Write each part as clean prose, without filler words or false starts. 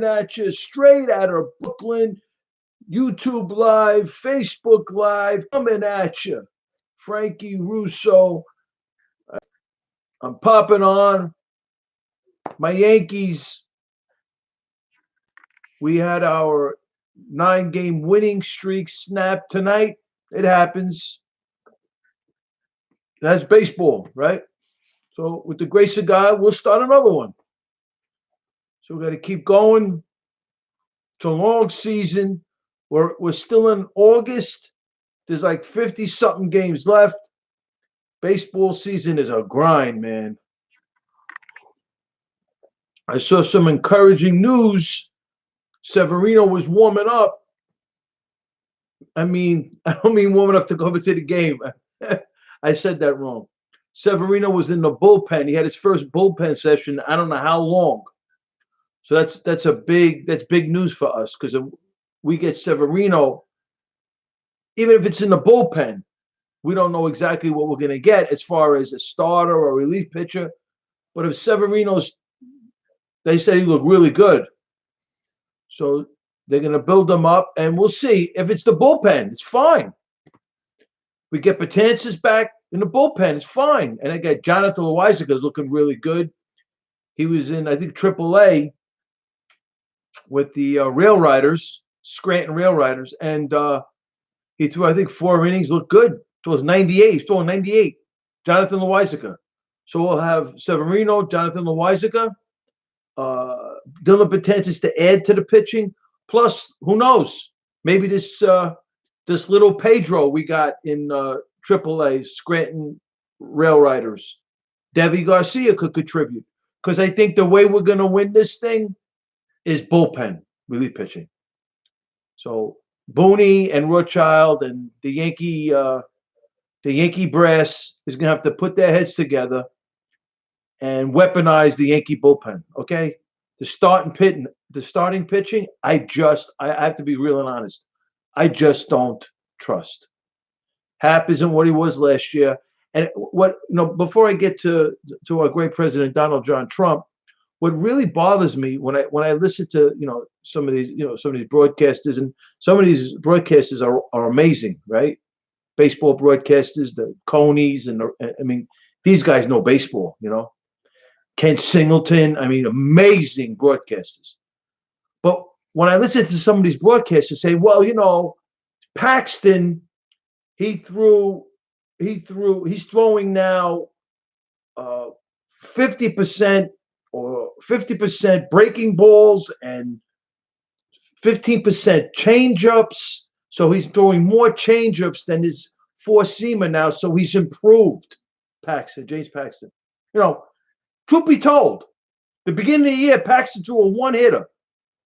at you straight out of Brooklyn. YouTube Live, Facebook Live, coming at you. Frankie Russo. I'm popping on. My Yankees, we had our 9-game winning streak snapped tonight. It happens. That's baseball, right? So with the grace of God, we'll start another one. So we got to keep going. It's a long season. We're still in August. There's like 50-something games left. Baseball season is a grind, man. I saw some encouraging news. Severino was warming up. I don't mean warming up to go into the game. I said that wrong. Severino was in the bullpen. He had his first bullpen session. I don't know how long. So that's big news for us because if we get Severino, even if it's in the bullpen, we don't know exactly what we're going to get as far as a starter or a relief pitcher. But if Severino's, they said he looked really good. So they're going to build him up, and we'll see. If it's the bullpen, it's fine. We get Betances back in the bullpen, it's fine. And I got Jonathan Loizaga looking really good. He was in, I think, AAA with the Rail Riders, Scranton Rail Riders, and he threw, I think, 4 innings, looked good. It was 98. He's throwing 98. Jonathan Loizaga. So we'll have Severino, Jonathan Loizaga, Dylan Betances to add to the pitching. Plus, who knows? Maybe this little Pedro we got in AAA, Scranton Rail Riders, Devi Garcia could contribute. Because I think the way we're going to win this thing is bullpen relief pitching. So Booney and Rothschild and the Yankee brass is going to have to put their heads together and weaponize the Yankee bullpen. Okay, the starting pitching. I have to be real and honest. I just don't trust. Hap isn't what he was last year. And before I get to our great president Donald John Trump, what really bothers me when I listen to some of these broadcasters, and some of these broadcasters are amazing, right? Baseball broadcasters, the Coneys, and these guys know baseball, Ken Singleton, amazing broadcasters. But when I listen to some of these broadcasters say, well, Paxton, he's throwing now 50% or 50% breaking balls and 15% changeups. So he's throwing more changeups than his four-seamer now. So he's improved. James Paxton. Truth be told, the beginning of the year, Paxton threw a one-hitter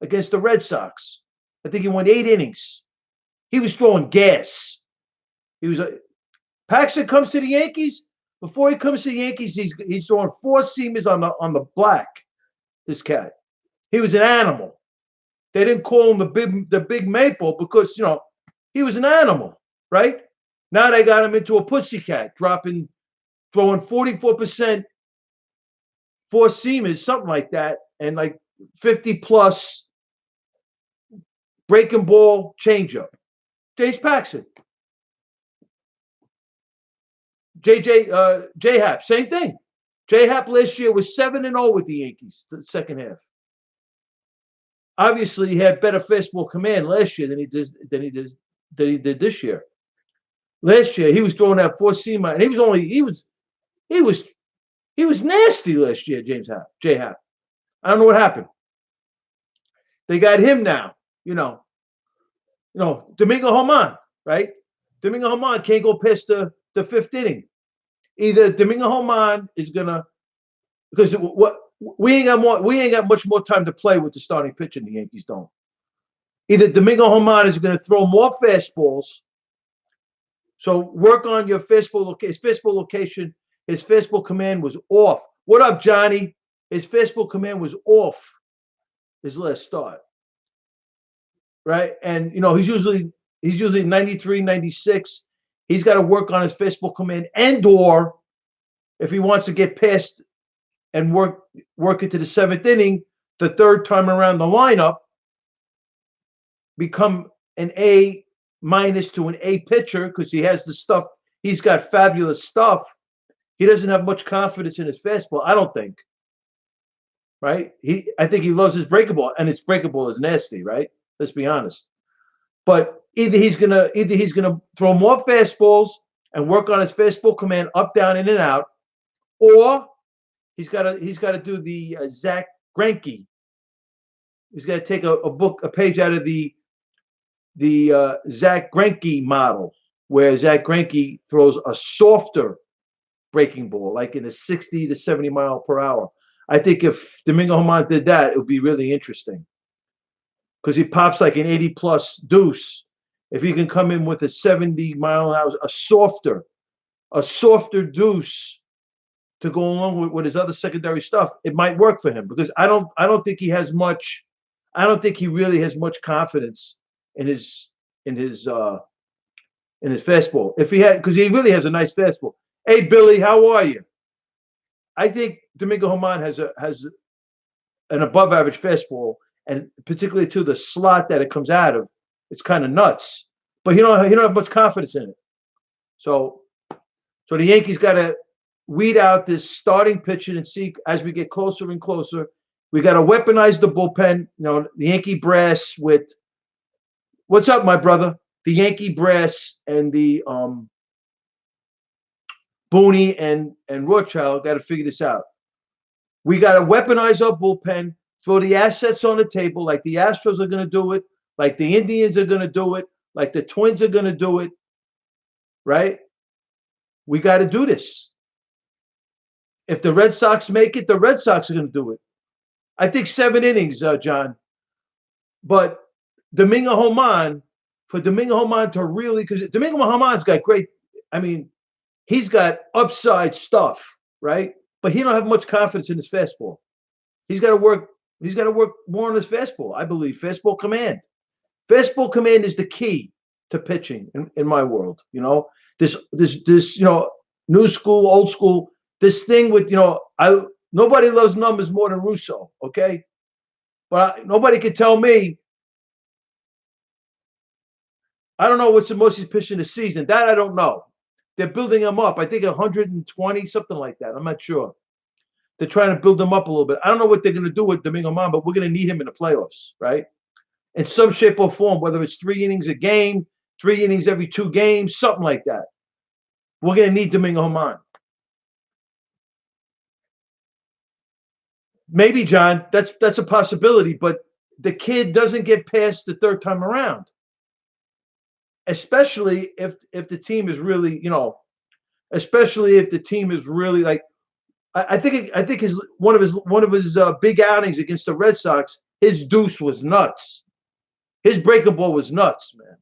against the Red Sox. I think he went 8 innings. He was throwing gas. Paxton comes to the Yankees. Before he comes to the Yankees, he's throwing four-seamers on the black. This cat, he was an animal. They didn't call him the big maple because he was an animal, right? Now they got him into a pussycat, throwing 44% four-seamers, something like that, and like 50+ breaking ball changeup. James Paxton. J-Hap, same thing. J-Hap last year was 7-0 with the Yankees, the second half. Obviously, he had better fastball command last year than he did this year. Last year, he was throwing that four-seamer, and he was nasty last year, J-Hap. I don't know what happened. They got him now, Domingo Germán, right? Domingo Germán can't go past the 5th inning. Either Domingo Germán is gonna, because we ain't got much more time to play with the starting pitcher. The Yankees don't. Either Domingo Germán is going to throw more fastballs. So work on your fastball location. His fastball command was off. What up, Johnny? His fastball command was off his last start. Right? And he's usually 93, 96. He's got to work on his fastball command, and/or if he wants to get past and work into the 7th inning, the third time around the lineup, become an A minus to an A pitcher because he has the stuff. He's got fabulous stuff. He doesn't have much confidence in his fastball, I don't think. Right? I think he loves his breakable, and its breakable is nasty, right? Let's be honest. But either he's gonna throw more fastballs and work on his fastball command up, down, in and out, or he's gotta do the Zach Greinke. He's got to take a page out of the Zach Greinke model, where Zach Greinke throws a softer breaking ball, like in a 60 to 70 mile per hour. I think if Domingo Germán did that, it would be really interesting because he pops like an 80 plus deuce. If he can come in with a 70 mile an hour, a softer deuce to go along with his other secondary stuff, it might work for him because I don't think he has much. I don't think he really has much confidence in his fastball. If he had, because he really has a nice fastball. Hey Billy, how are you? I think Domingo Germán has an above average fastball, and particularly to the slot that it comes out of, it's kind of nuts. But he don't have much confidence in it. So the Yankees got to weed out this starting pitching and see as we get closer and closer. We got to weaponize the bullpen. The Yankee brass with what's up, my brother? The Yankee brass and the Booney and Rothschild got to figure this out. We got to weaponize our bullpen, throw the assets on the table, like the Astros are going to do it, like the Indians are going to do it, like the Twins are going to do it, right? We got to do this. If the Red Sox make it, the Red Sox are going to do it. I think 7 innings, John. But Domingo Germán, for Domingo Germán to really, because Domingo Germán's got great, he's got upside stuff, right? But he don't have much confidence in his fastball. He's got to work more on his fastball, I believe. Fastball command. Fastball command is the key to pitching in my world. This new school, old school, this thing with, nobody loves numbers more than Russo, okay? But nobody can tell me. I don't know what's the most he's pitched in the season. That I don't know. They're building him up. I think 120, something like that. I'm not sure. They're trying to build him up a little bit. I don't know what they're going to do with Domingo Germán, but we're going to need him in the playoffs, right? In some shape or form, whether it's 3 innings a game, 3 innings every 2 games, something like that. We're going to need Domingo Germán. Maybe, John, that's a possibility, but the kid doesn't get past the third time around. Especially if the team is really, especially if the team is really like, I think one of his big outings against the Red Sox, his deuce was nuts. His breaking ball was nuts, man.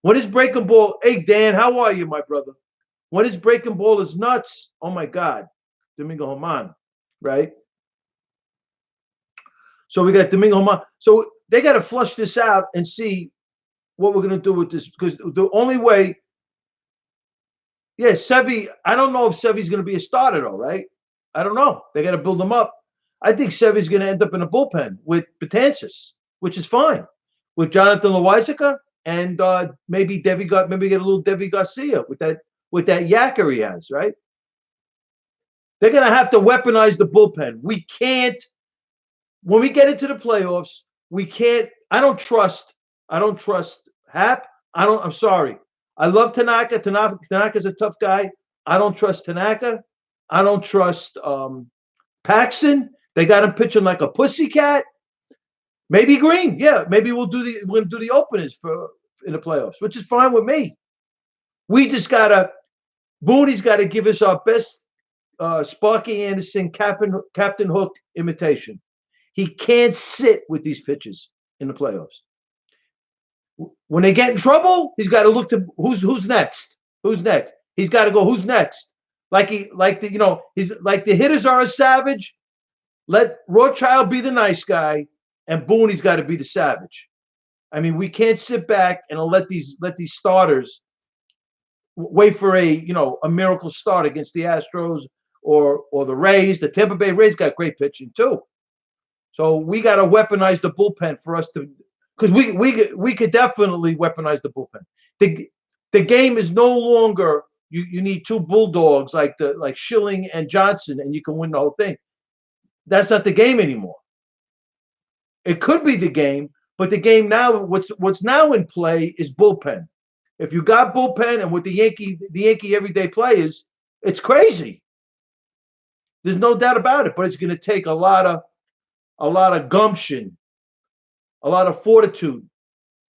When his breaking ball, hey Dan, how are you, my brother? When his breaking ball is nuts, oh my God, Domingo Germán, right? So we got Domingo Germán. So they got to flush this out and see what we're going to do with this, because the only way, Sevy, I don't know if Sevy's going to be a starter though, right? I don't know. They got to build him up. I think Sevy's going to end up in a bullpen with Betances, which is fine, with Jonathan Loáisiga and maybe get a little Devi Garcia with that yacker he has, right? They're going to have to weaponize the bullpen. We can't, when we get into the playoffs, we can't. I don't trust Hap. I'm sorry. I love Tanaka. Tanaka's a tough guy. I don't trust Tanaka. I don't trust Paxton. They got him pitching like a pussycat. Maybe Green. Yeah, maybe we're going to do the openers in the playoffs, which is fine with me. We just Booney's got to give us our best Sparky Anderson Captain Hook imitation. He can't sit with these pitches in the playoffs. When they get in trouble, he's got to look to who's next. Who's next? He's got to go. Who's next? He's like the hitters are a savage. Let Rothschild be the nice guy, and Booney's got to be the savage. We can't sit back and let these starters wait for a miracle start against the Astros or the Rays. The Tampa Bay Rays got great pitching too. So we got to weaponize the bullpen for us to, because we could definitely weaponize the bullpen. The game is no longer you need two bulldogs like Schilling and Johnson and you can win the whole thing. That's not the game anymore. It could be the game, but the game now, what's now in play is bullpen. If you got bullpen and with the Yankee everyday players, it's crazy. There's no doubt about it. But it's going to take a lot of gumption, a lot of fortitude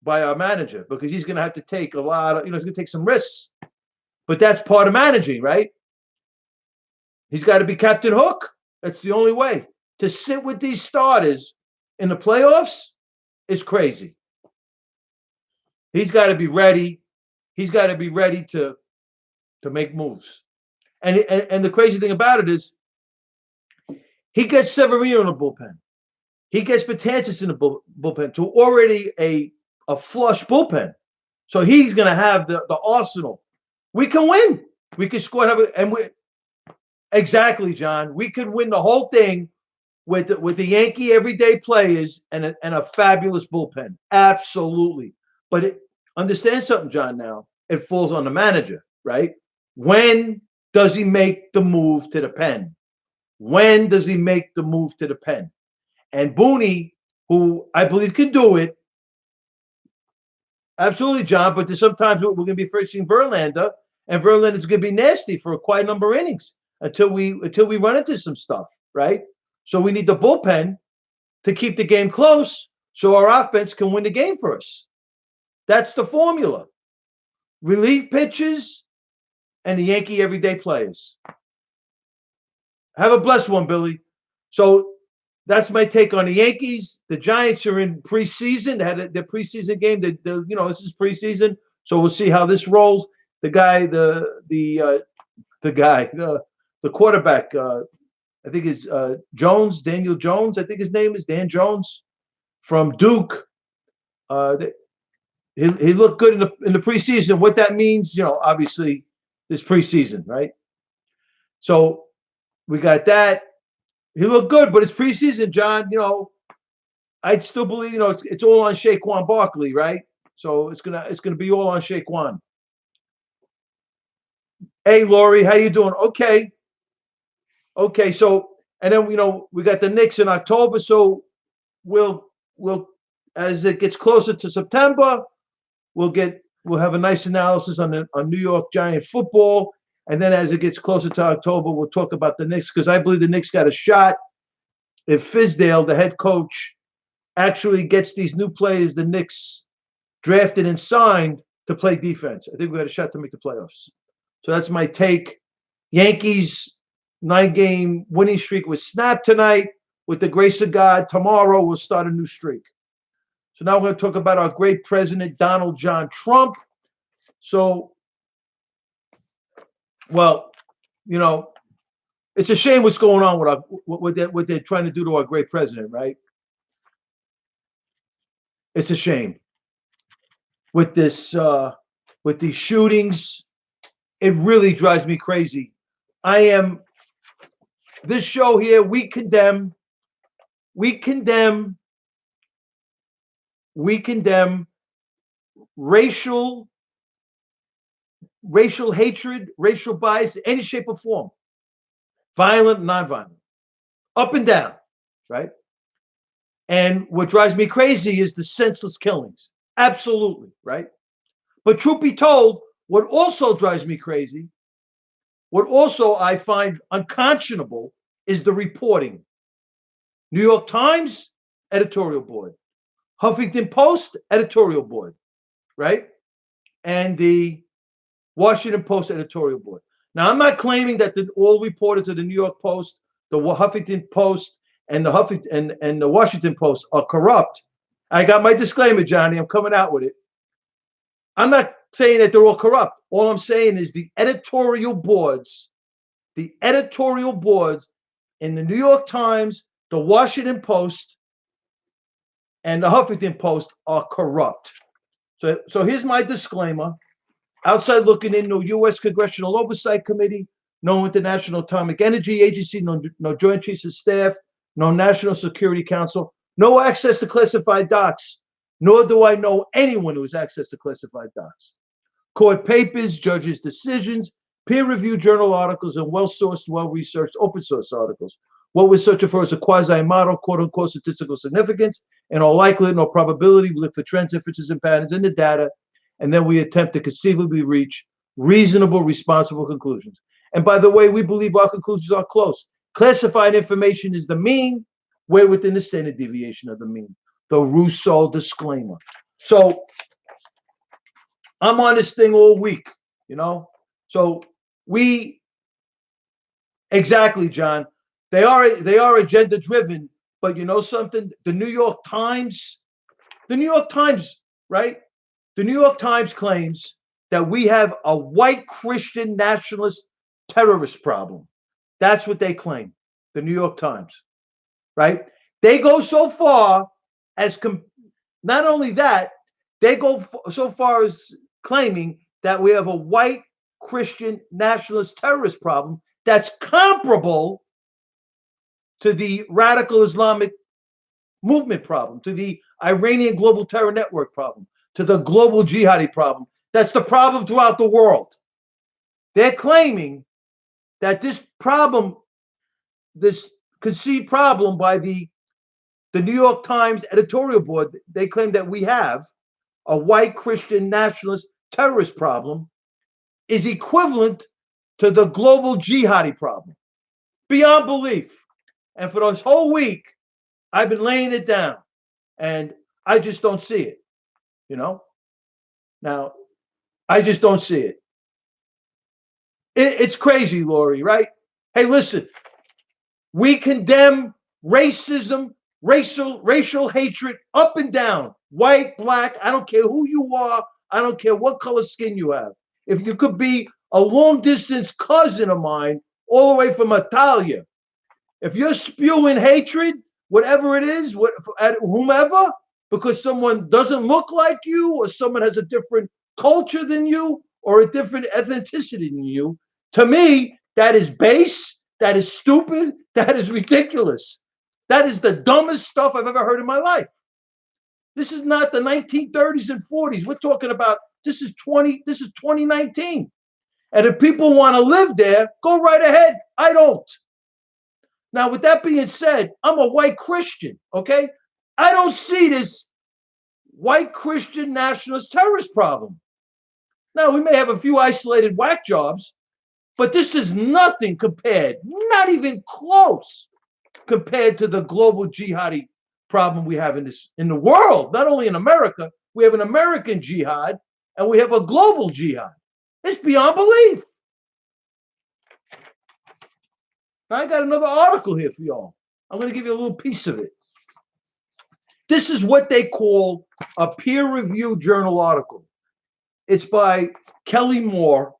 by our manager because he's going to have to take a lot of, he's going to take some risks. But that's part of managing, right? He's got to be Captain Hook. That's the only way. To sit with these starters in the playoffs is crazy. He's got to be ready. He's got to be ready to make moves. And the crazy thing about it is he gets Severino in the bullpen. He gets Betances in the bullpen to already a flush bullpen. So he's going to have the arsenal. We can win. We can score. Exactly, John. We could win the whole thing with the Yankee everyday players and a fabulous bullpen. Absolutely. But understand something, John, now. It falls on the manager, right? When does he make the move to the pen? When does he make the move to the pen? And Booney, who I believe can do it, absolutely, John, but sometimes we're going to be facing Verlander, and Verlander's going to be nasty for quite a number of innings until we run into some stuff, right? So we need the bullpen to keep the game close so our offense can win the game for us. That's the formula. Relief pitches and the Yankee everyday players. Have a blessed one, Billy. So that's my take on the Yankees. The Giants are in preseason. They had their preseason game. This is preseason, so we'll see how this rolls. The quarterback, I think is Jones, Daniel Jones. I think his name is Dan Jones from Duke. He looked good in the preseason. What that means, obviously, this preseason, right? So we got that. He looked good, but it's preseason, John. I'd still believe, it's all on Saquon Barkley, right? So it's gonna be all on Saquon. Hey, Lori, how you doing? Okay. So and then we got the Knicks in October. So we'll as it gets closer to September, we'll have a nice analysis on New York Giant football. And then as it gets closer to October, we'll talk about the Knicks because I believe the Knicks got a shot if Fizdale, the head coach, actually gets these new players the Knicks drafted and signed to play defense. I think we got a shot to make the playoffs. So that's my take. Yankees 9-game winning streak was snapped tonight. With the grace of God, tomorrow we'll start a new streak. So now we're going to talk about our great president, Donald John Trump. So, well, it's a shame what's going on with what they're trying to do to our great president, right? It's a shame. With these shootings, it really drives me crazy. This show here, we condemn racial hatred, racial bias, any shape or form. Violent, non-violent, up and down, right? And what drives me crazy is the senseless killings. Absolutely, right? But truth be told, what also drives me crazy, what also I find unconscionable is the reporting. New York Times, editorial board. Huffington Post, editorial board, right? And the Washington Post editorial board. Now, I'm not claiming that all reporters of the New York Post, the Huffington Post, and the Washington Post are corrupt. I got my disclaimer, Johnny. I'm coming out with it. I'm not saying that they're all corrupt. All I'm saying is the editorial boards in the New York Times, the Washington Post, and the Huffington Post are corrupt. So here's my disclaimer. Outside looking in, no U.S. Congressional Oversight Committee, no International Atomic Energy Agency, no Joint Chiefs of Staff, no National Security Council, no access to classified docs, nor do I know anyone who has access to classified docs. Court papers, judges' decisions, peer-reviewed journal articles, and well-sourced, well-researched open source articles. What we're searching for is a quasi-model, quote-unquote, statistical significance. In all likelihood, no probability, we look for trends, differences, and patterns in the data, and then we attempt to conceivably reach reasonable, responsible conclusions. And by the way, we believe our conclusions are close. Classified information is the mean. We're within the standard deviation of the mean. The Russo disclaimer. So I'm on this thing all week, you know? So exactly, John. They are agenda driven, but you know something? The New York Times, right? The New York Times claims that we have a white Christian nationalist terrorist problem. That's what they claim. The New York Times, right? They go so far as not only that, they go so far as claiming that we have a white Christian nationalist terrorist problem that's comparable to the radical Islamic movement problem, to the Iranian global terror network problem, to the global jihadi problem. That's the problem throughout the world. They're claiming that this problem, this conceived problem by the New York Times editorial board, they claim that we have a white Christian nationalist terrorist problem is equivalent to the global jihadi problem. Beyond belief. And for this whole week, I've been laying it down, and I just don't see it, you know? Now, I just don't see it. It's crazy, Lori, right? Hey, listen, we condemn racism, racial hatred up and down, white, black, I don't care who you are, I don't care what color skin you have. If you could be a long distance cousin of mine, all the way from Italia, if you're spewing hatred, whatever it is, at whomever, because someone doesn't look like you, or someone has a different culture than you, or a different ethnicity than you, to me, that is base, that is stupid, that is ridiculous. That is the dumbest stuff I've ever heard in my life. This is not the 1930s and 40s. We're talking about this is 2019. And if people want to live there, go right ahead. I don't. Now, with that being said, I'm a white Christian, okay? I don't see this white Christian nationalist terrorist problem. Now, we may have a few isolated whack jobs, but this is nothing compared, not even close, compared to the global jihadi problem we have in the world. Not only in America, we have an American jihad, and we have a global jihad. It's beyond belief. I got another article here for y'all. I'm going to give you a little piece of it. This is what they call a peer-reviewed journal article. It's by Kelly Moore.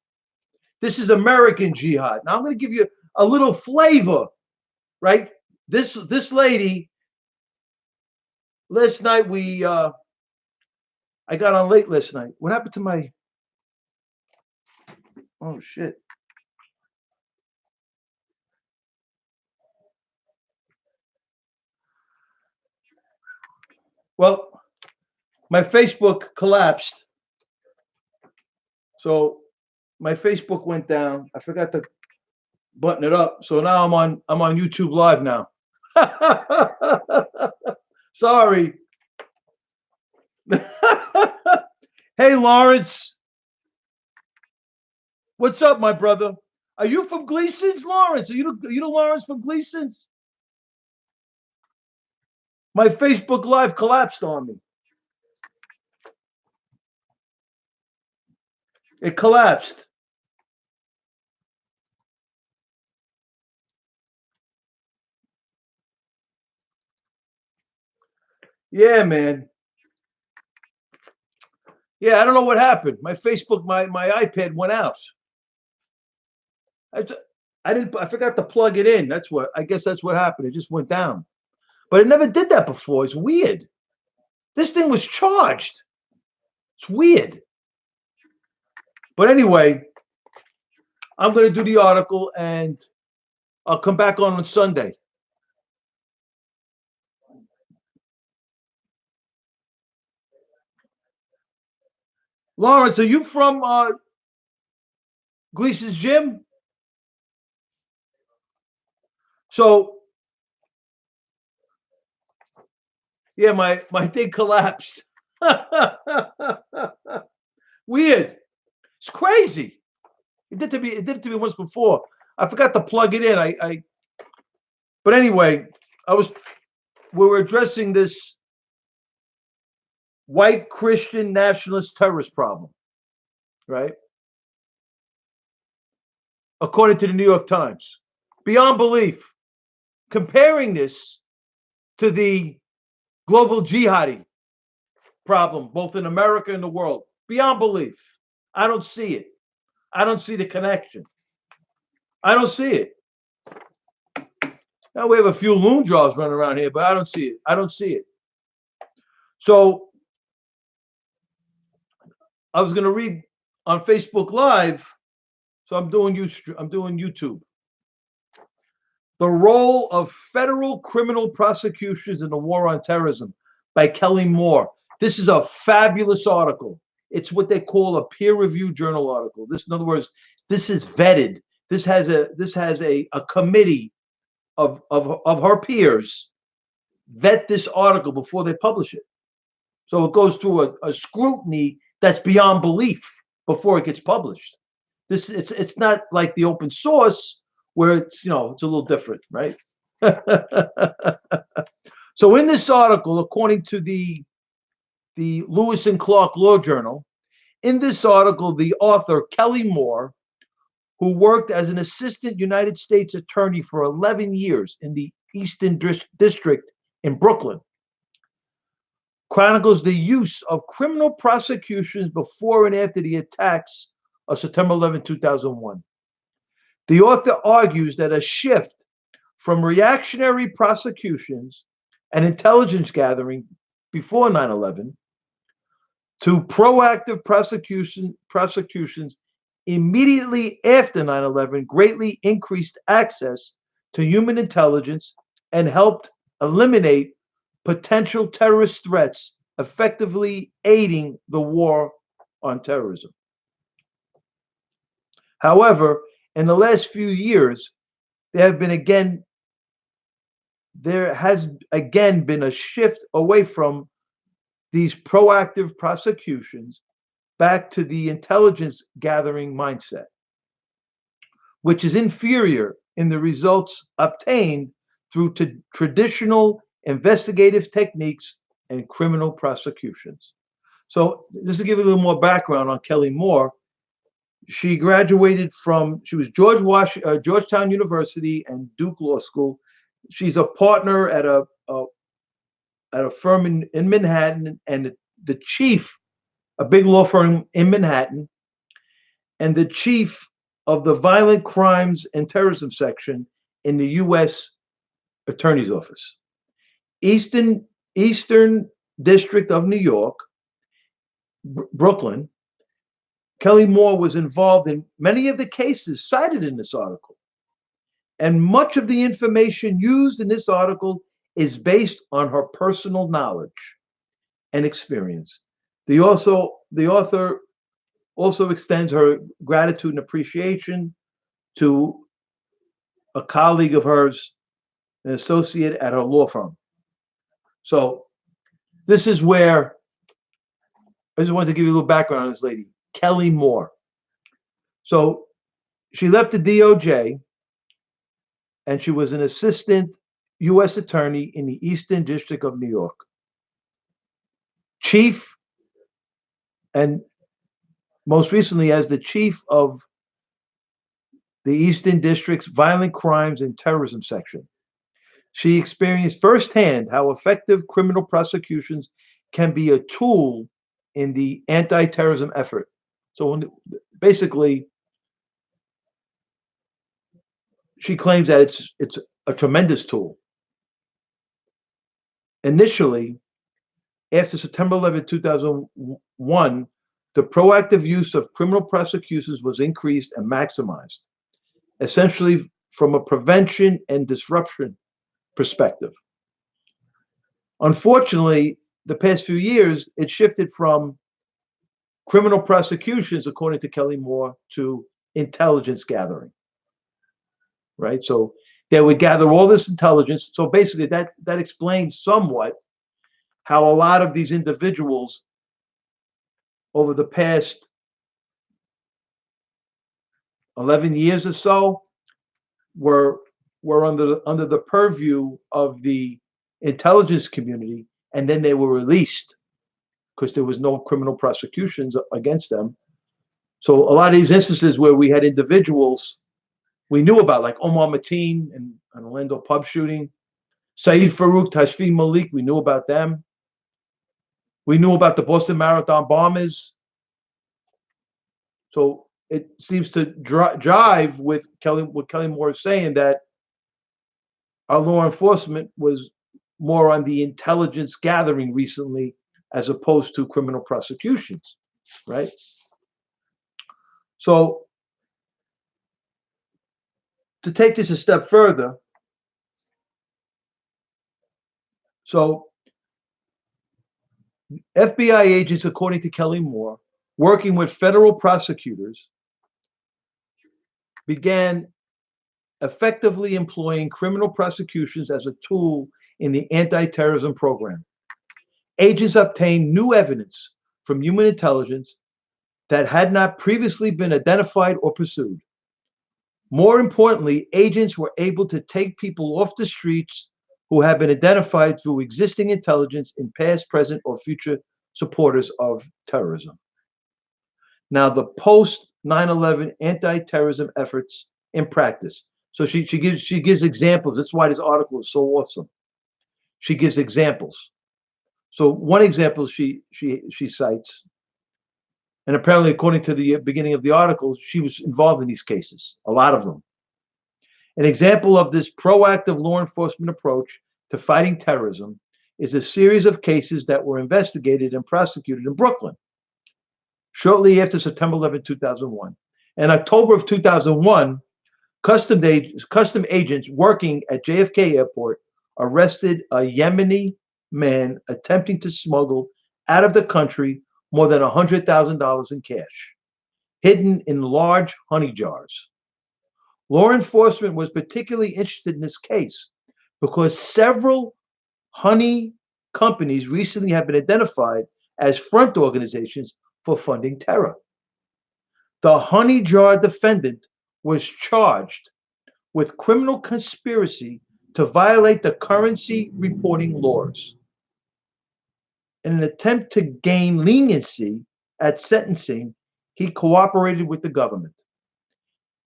This is American Jihad. Now I'm going to give you a little flavor, right? This lady, last night I got on late last night. What happened to my, oh shit. Well, my Facebook collapsed. So my Facebook went down. I forgot to button it up. So now I'm on YouTube Live now. Sorry. Hey, Lawrence. What's up, my brother? Are you from Gleason's, Lawrence? Are you the Lawrence from Gleason's? My Facebook Live collapsed on me. It collapsed. Yeah, man. Yeah, I don't know what happened. My Facebook, my iPad went out. I forgot to plug it in. I guess that's what happened. It just went down. But it never did that before. It's weird. This thing was charged. It's weird. But anyway, I'm going to do the article and I'll come back on Sunday. Lawrence, are you from Gleason's Gym? So yeah, my thing collapsed. Weird. It's crazy. It did it to me once before. I forgot to plug it in. But anyway, I was we were addressing this white Christian nationalist terrorist problem, right? According to the New York Times. Beyond belief. Comparing this to the global jihadi problem, both in America and the world. Beyond belief. I don't see it. I don't see the connection. I don't see it. Now we have a few loon jaws running around here, but I don't see it. I don't see it. So I was going to read on Facebook Live. So I'm doing YouTube. The Role of Federal Criminal Prosecutions in the War on Terrorism by Kelly Moore. This is a fabulous article. It's what they call a peer-reviewed journal article. This, in other words, this is vetted. This has a committee of her peers vet this article before they publish it. So it goes through a scrutiny that's beyond belief before it gets published. It's not like the open source where it's it's a little different, right? So in this article, according to the Lewis and Clark Law Journal, in this article, the author Kelly Moore, who worked as an assistant United States attorney for 11 years in the Eastern District in Brooklyn, chronicles the use of criminal prosecutions before and after the attacks of September 11, 2001. The author argues that a shift from reactionary prosecutions and intelligence gathering before 9/11 to proactive prosecutions immediately after 9/11 greatly increased access to human intelligence and helped eliminate potential terrorist threats, effectively aiding the war on terrorism. However, in the last few years, there has again been a shift away from these proactive prosecutions back to the intelligence gathering mindset, which is inferior in the results obtained through traditional investigative techniques and criminal prosecutions. So, just to give you a little more background on Kelly Moore, she was Georgetown University and Duke Law School. She's a partner at a firm in Manhattan and the chief, a big law firm in Manhattan, and the chief of the Violent Crimes and Terrorism section in the U.S. Attorney's Office. Eastern District of New York, Brooklyn. Kelly Moore was involved in many of the cases cited in this article. And much of the information used in this article is based on her personal knowledge and experience. The author also extends her gratitude and appreciation to a colleague of hers, an associate at her law firm. So this is where I just wanted to give you a little background on this lady, Kelly Moore. So she left the DOJ and she was an assistant U.S. attorney in the Eastern District of New York. Chief, and most recently as the chief of the Eastern District's Violent Crimes and Terrorism section. She experienced firsthand how effective criminal prosecutions can be a tool in the anti-terrorism effort. So basically, she claims that it's a tremendous tool. Initially, after September 11, 2001, the proactive use of criminal prosecutions was increased and maximized, essentially from a prevention and disruption perspective. Unfortunately, the past few years, it shifted from criminal prosecutions, according to Kelly Moore, to intelligence gathering, right? So they would gather all this intelligence. So basically, that explains somewhat how a lot of these individuals over the past 11 years or so were under the purview of the intelligence community, and then they were released because there was no criminal prosecutions against them. So a lot of these instances where we had individuals we knew about, like Omar Mateen and an Orlando pub shooting, Saeed Farouk, Tashfeen Malik, we knew about them. We knew about the Boston Marathon bombers. So it seems to jive with what Kelly Moore is saying, that our law enforcement was more on the intelligence gathering recently as opposed to criminal prosecutions, right? So to take this a step further, so FBI agents, according to Kelly Moore, working with federal prosecutors, began effectively employing criminal prosecutions as a tool in the anti-terrorism program. Agents obtained new evidence from human intelligence that had not previously been identified or pursued. More importantly, agents were able to take people off the streets who had been identified through existing intelligence in past, present, or future supporters of terrorism. Now, the post 9/11 anti-terrorism efforts in practice. So she gives examples. That's why this article is so awesome. She gives examples. So one example she cites, and apparently according to the beginning of the article, she was involved in these cases, a lot of them. An example of this proactive law enforcement approach to fighting terrorism is a series of cases that were investigated and prosecuted in Brooklyn shortly after September 11, 2001. In October of 2001, custom agents working at JFK Airport arrested a Yemeni man attempting to smuggle out of the country more than $100,000 in cash, hidden in large honey jars. Law enforcement was particularly interested in this case because several honey companies recently have been identified as front organizations for funding terror. The honey jar defendant was charged with criminal conspiracy to violate the currency reporting laws. In an attempt to gain leniency at sentencing, he cooperated with the government.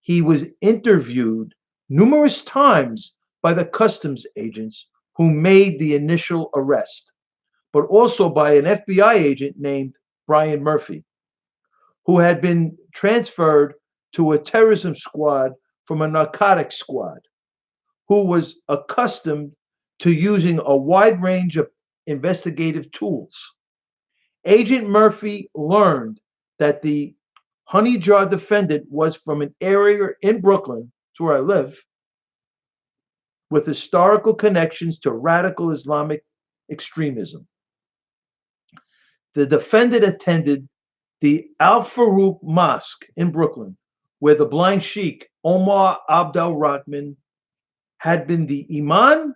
He was interviewed numerous times by the customs agents who made the initial arrest, but also by an FBI agent named Brian Murphy, who had been transferred to a terrorism squad from a narcotics squad, who was accustomed to using a wide range of investigative tools. Agent Murphy learned that the honey jar defendant was from an area in Brooklyn, that's where I live, with historical connections to radical Islamic extremism. The defendant attended the Al Farouk Mosque in Brooklyn, where the blind sheikh Omar Abdel Rahman had been the imam,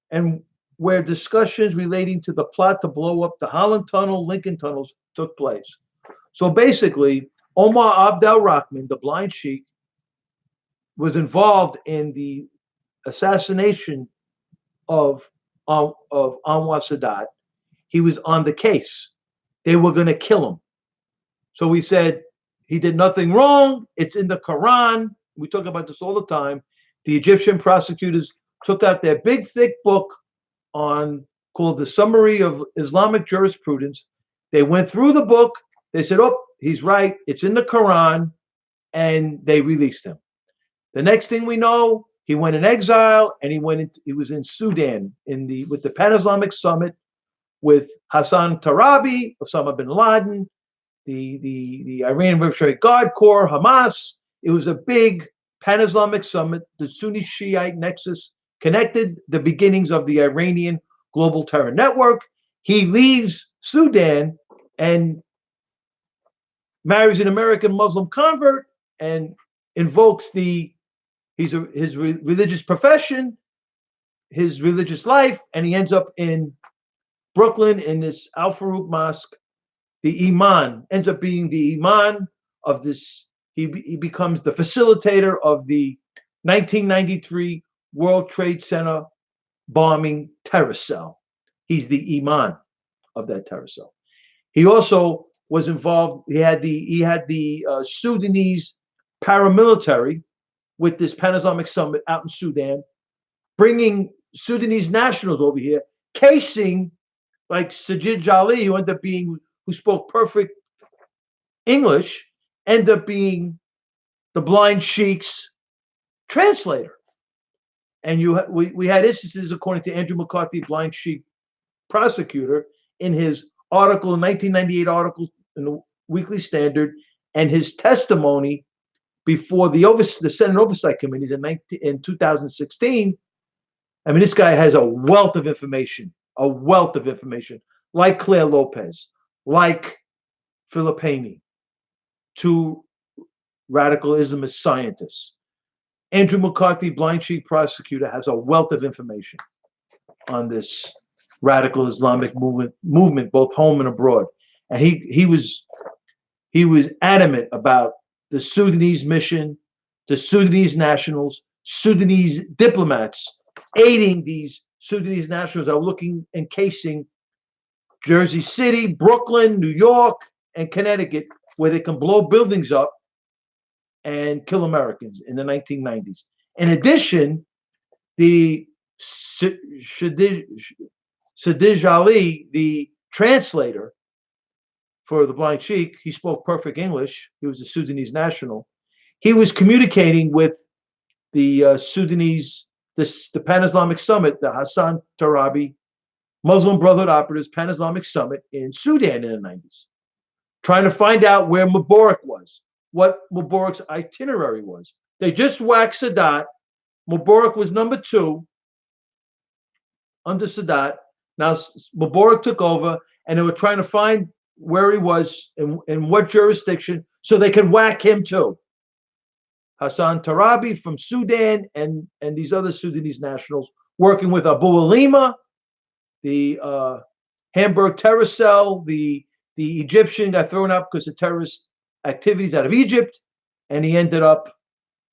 and where discussions relating to the plot to blow up the Holland Tunnel, Lincoln Tunnels took place. So basically, Omar Abdel Rahman, the blind sheikh, was involved in the assassination of Anwar Sadat. He was on the case. They were going to kill him. So we said he did nothing wrong. It's in the Quran. We talk about this all the time. The Egyptian prosecutors took out their big, thick book called the Summary of Islamic Jurisprudence. They went through the book. They said, oh, he's right. It's in the Quran. And they released him. The next thing we know, he went in exile, and he was in Sudan with the Pan-Islamic Summit with Hassan Tarabi, Osama bin Laden, the Iranian Revolutionary Guard Corps, Hamas. It was a big Pan-Islamic Summit. The Sunni Shiite nexus connected the beginnings of the Iranian global terror network. He leaves Sudan, and marries an American Muslim convert and invokes his religious profession, his religious life, and he ends up in Brooklyn in this Al Farouk Mosque. The Imam ends up being the Imam of this. He becomes the facilitator of the 1993 World Trade Center bombing terror cell. He's the Imam of that terror cell. He also was involved. He had the Sudanese paramilitary with this Pan-Islamic Summit out in Sudan, bringing Sudanese nationals over here, casing like Sajid Jali, who spoke perfect English, ended up being the blind sheik's translator. And we had instances, according to Andrew McCarthy, blind sheik prosecutor, in his article, 1998 article in the Weekly Standard, and his testimony before the Senate Oversight Committees in 2016. I mean, this guy has a wealth of information, like Claire Lopez, like Filippini, two radical Islamist scientists. Andrew McCarthy, blind sheik prosecutor, has a wealth of information on this radical Islamic movement, both home and abroad. And he was adamant about the Sudanese mission, the Sudanese nationals, Sudanese diplomats aiding these Sudanese nationals that were looking and casing Jersey City, Brooklyn, New York, and Connecticut, where they can blow buildings up and kill Americans in the 1990s. In addition, the Sadij Ali, the translator for the blind sheik, he spoke perfect English. He was a Sudanese national. He was communicating with the Sudanese, the Pan-Islamic Summit, the Hassan Tarabi Muslim Brotherhood Operatives Pan-Islamic Summit in Sudan in the 90s, trying to find out where Mubarak was, what Mubarak's itinerary was. They just whacked Sadat. Mubarak was number 2 under Sadat. Now Mubarak took over, and they were trying to find where he was in what jurisdiction so they could whack him too. Hassan Tarabi from Sudan and these other Sudanese nationals working with Abu Alima, the Hamburg terror cell. The Egyptian got thrown out because of terrorist activities out of Egypt, and he ended up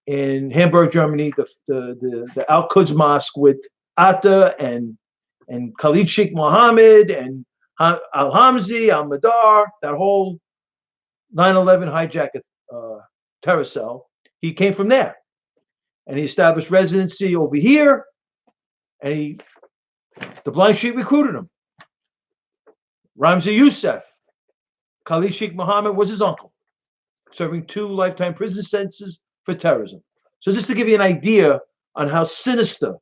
in Hamburg, Germany, the Al-Quds Mosque with Atta and Khalid Sheikh Mohammed and Al-Hamzi, Al-Madar, that whole 9/11 hijack terror cell. He came from there, and he established residency over here, and the blind sheik recruited him. Ramzi Youssef, Khalid Sheikh Mohammed was his uncle, serving 2 lifetime prison sentences for terrorism. So just to give you an idea on how sinister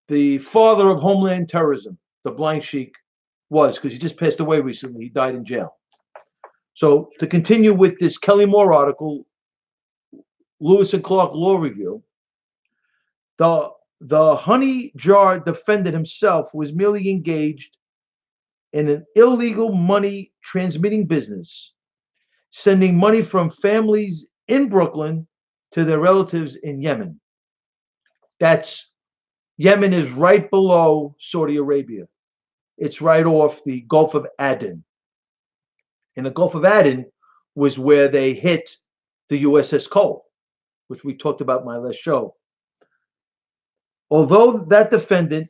the father of Homeland Terrorism, the blind sheik, was, because he just passed away recently. He died in jail. So to continue with this Kelly Moore article, Lewis and Clark Law Review, the honey jar defendant himself was merely engaged in an illegal money transmitting business, sending money from families in Brooklyn to their relatives in Yemen. Yemen is right below Saudi Arabia. It's right off the Gulf of Aden. And the Gulf of Aden was where they hit the USS Cole, which we talked about in my last show. Although that defendant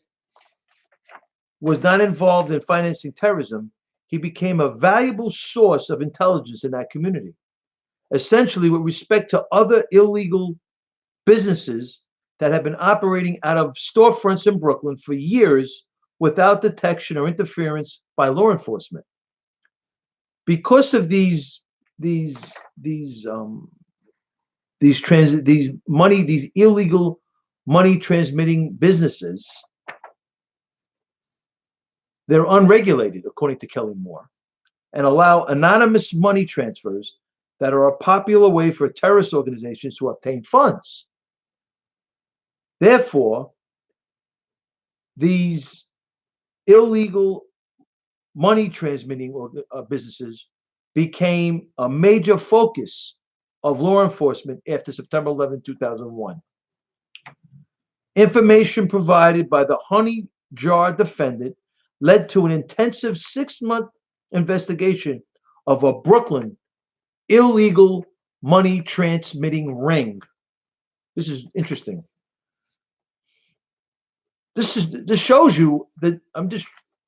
was not involved in financing terrorism, he became a valuable source of intelligence in that community. Essentially, with respect to other illegal businesses that have been operating out of storefronts in Brooklyn for years without detection or interference by law enforcement. Because of these illegal money transmitting businesses, they're unregulated, according to Kelly Moore, and allow anonymous money transfers that are a popular way for terrorist organizations to obtain funds. Therefore, these illegal money transmitting businesses became a major focus of law enforcement after September 11, 2001. Information provided by the honey jar defendant led to an intensive 6-month investigation of a Brooklyn illegal money transmitting ring. This is interesting. This shows you that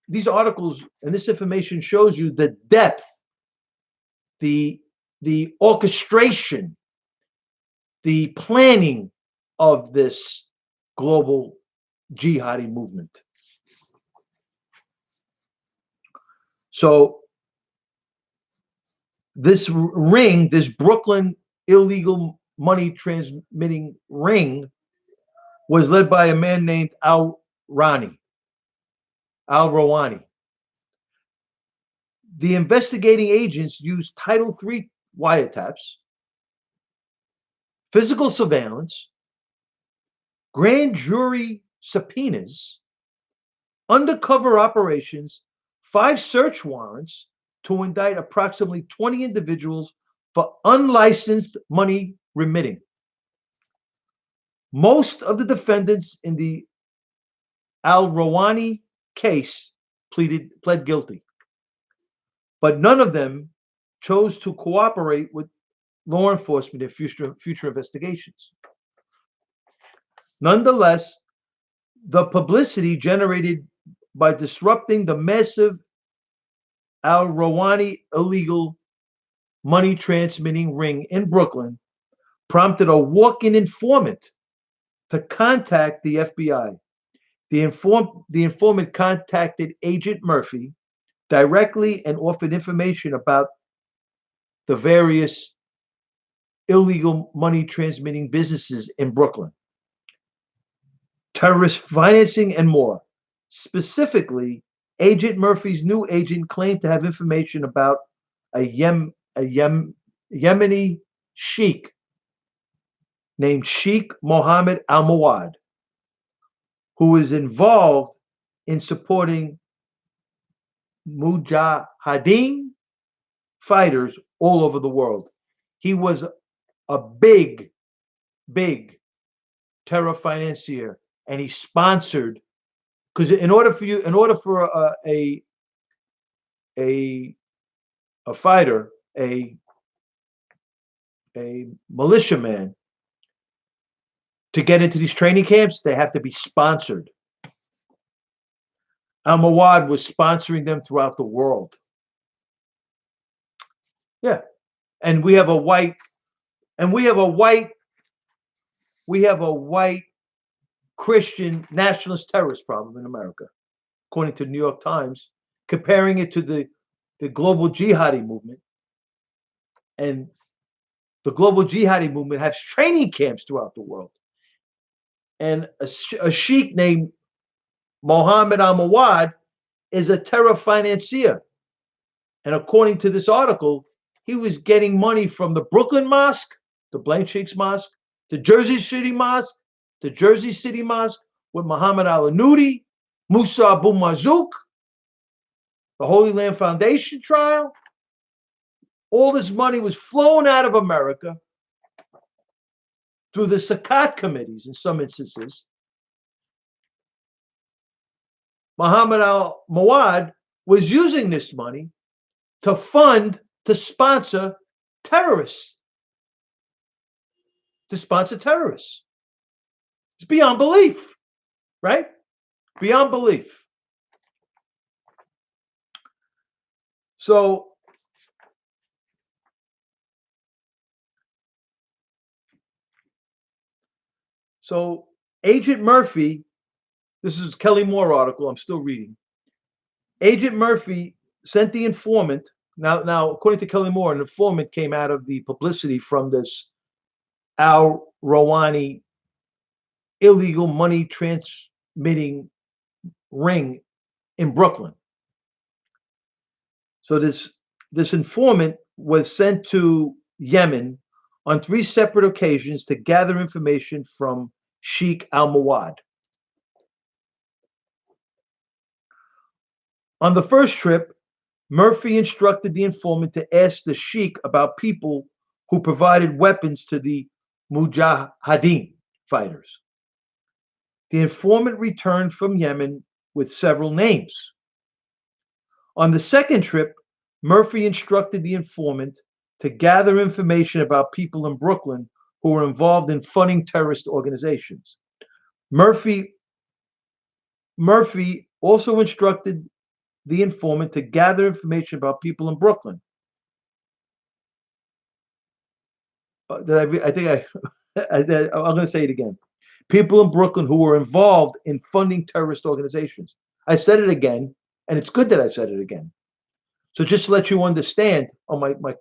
these articles and this information shows you the depth, the orchestration, the planning of this global jihadi movement. So this ring, this Brooklyn illegal money transmitting ring, was led by a man named Al-Rawani. The investigating agents used Title III wiretaps, physical surveillance, grand jury subpoenas, undercover operations, 5 search warrants to indict approximately 20 individuals for unlicensed money remitting. Most of the defendants in the Al-Rawani case pled guilty, but none of them chose to cooperate with law enforcement in future investigations. Nonetheless, the publicity generated by disrupting the massive Al-Rawani illegal money transmitting ring in Brooklyn prompted a walk-in informant to contact the FBI. The informant contacted Agent Murphy directly and offered information about the various illegal money transmitting businesses in Brooklyn, terrorist financing, and more. Specifically, Agent Murphy's new agent claimed to have information about a Yemeni sheikh named Sheikh Mohammed Al-Mawad, who was involved in supporting mujahideen fighters all over the world. He was a big terror financier, and he sponsored, because in order for a fighter, a militiaman, to get into these training camps, they have to be sponsored. Al-Mawad was sponsoring them throughout the world. Yeah. And we have a white Christian nationalist terrorist problem in America, according to the New York Times, comparing it to the global jihadi movement. And the global jihadi movement has training camps throughout the world. And a sheikh named Mohammed Al-Mawad is a terror financier. And according to this article, he was getting money from the Brooklyn Mosque, the Blank Sheikh's Mosque, the Jersey City Mosque with Muhammad al-Nudi, Musa Abu Marzouk, the Holy Land Foundation trial. All this money was flown out of America through the Zakat committees in some instances. Muhammad al-Mawad was using this money to sponsor terrorists. It's beyond belief, right? Beyond belief. So Agent Murphy, this is Kelly Moore article, I'm still reading. Agent Murphy sent the informant. Now, according to Kelly Moore, an informant came out of the publicity from this Al-Rawani illegal money transmitting ring in Brooklyn. So this informant was sent to Yemen on 3 separate occasions to gather information from Sheikh Al-Mawad. On the first trip, Murphy instructed the informant to ask the sheik about people who provided weapons to the Mujahideen fighters. The informant returned from Yemen with several names. On the second trip, Murphy instructed the informant to gather information about people in Brooklyn who were involved in funding terrorist organizations. Murphy also instructed the informant to gather information about people in Brooklyn. I'm going to say it again. People in Brooklyn who were involved in funding terrorist organizations. I said it again, and it's good that I said it again. So just to let you understand, oh, my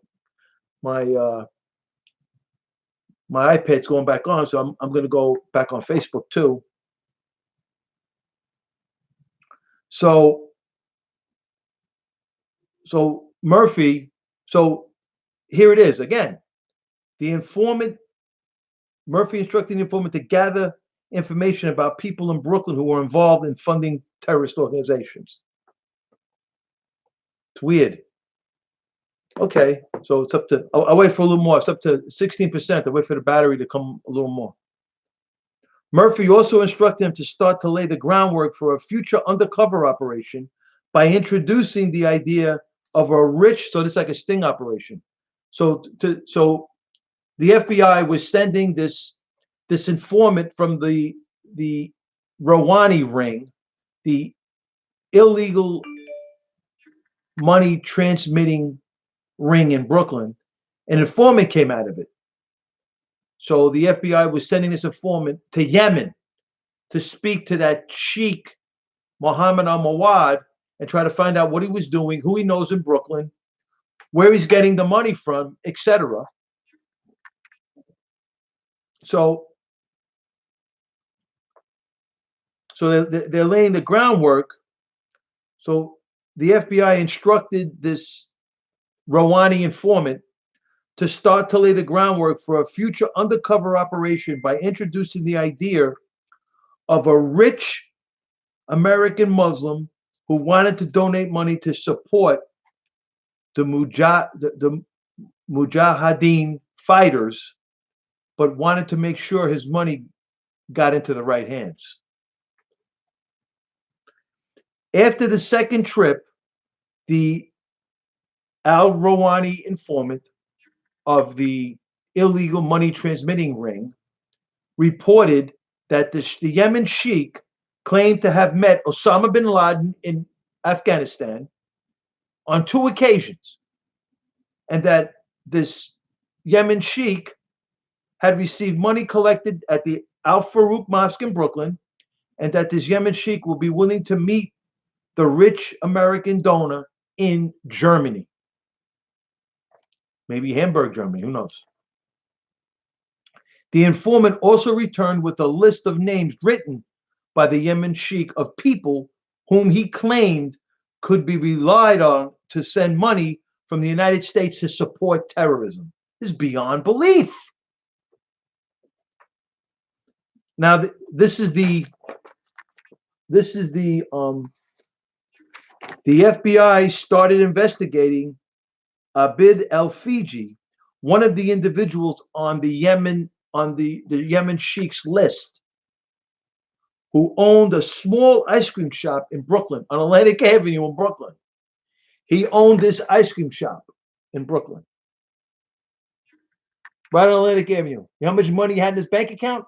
iPad's going back on, so I'm going to go back on Facebook too. So Murphy, so here it is again. The informant, Murphy instructing the informant to gather information about people in Brooklyn who were involved in funding terrorist organizations. It's weird. Okay, so it's up to, I'll wait for a little more. It's up to 16%. I'll wait for the battery to come a little more. Murphy also instructed him to start to lay the groundwork for a future undercover operation by introducing the idea of a rich, so this is like a sting operation. So the FBI was sending this informant from the Rouhani ring, the illegal money transmitting ring in Brooklyn. An informant came out of it. So the FBI was sending this informant to Yemen to speak to that sheik, Mohammed al-Mawad, and try to find out what he was doing, who he knows in Brooklyn, where he's getting the money from, etc. So they're laying the groundwork. So the FBI instructed this Rouhani informant to start to lay the groundwork for a future undercover operation by introducing the idea of a rich American Muslim who wanted to donate money to support the Mujahideen fighters, but wanted to make sure his money got into the right hands. After the second trip, the al-Rouhani informant of the illegal money transmitting ring reported that the Yemen sheik claimed to have met Osama bin Laden in Afghanistan on 2 occasions, and that this Yemen sheik had received money collected at the Al Farouk Mosque in Brooklyn, and that this Yemen sheik will be willing to meet the rich American donor in Germany. Maybe Hamburg, Germany, who knows? The informant also returned with a list of names written by the Yemen sheik of people whom he claimed could be relied on to send money from the United States to support terrorism. This is beyond belief. Now, this is the FBI started investigating Abid El-Fiji, one of the individuals on the Yemen sheik's list, who owned a small ice cream shop in Brooklyn, on Atlantic Avenue in Brooklyn. He owned this ice cream shop in Brooklyn, right on Atlantic Avenue. You know how much money he had in his bank account?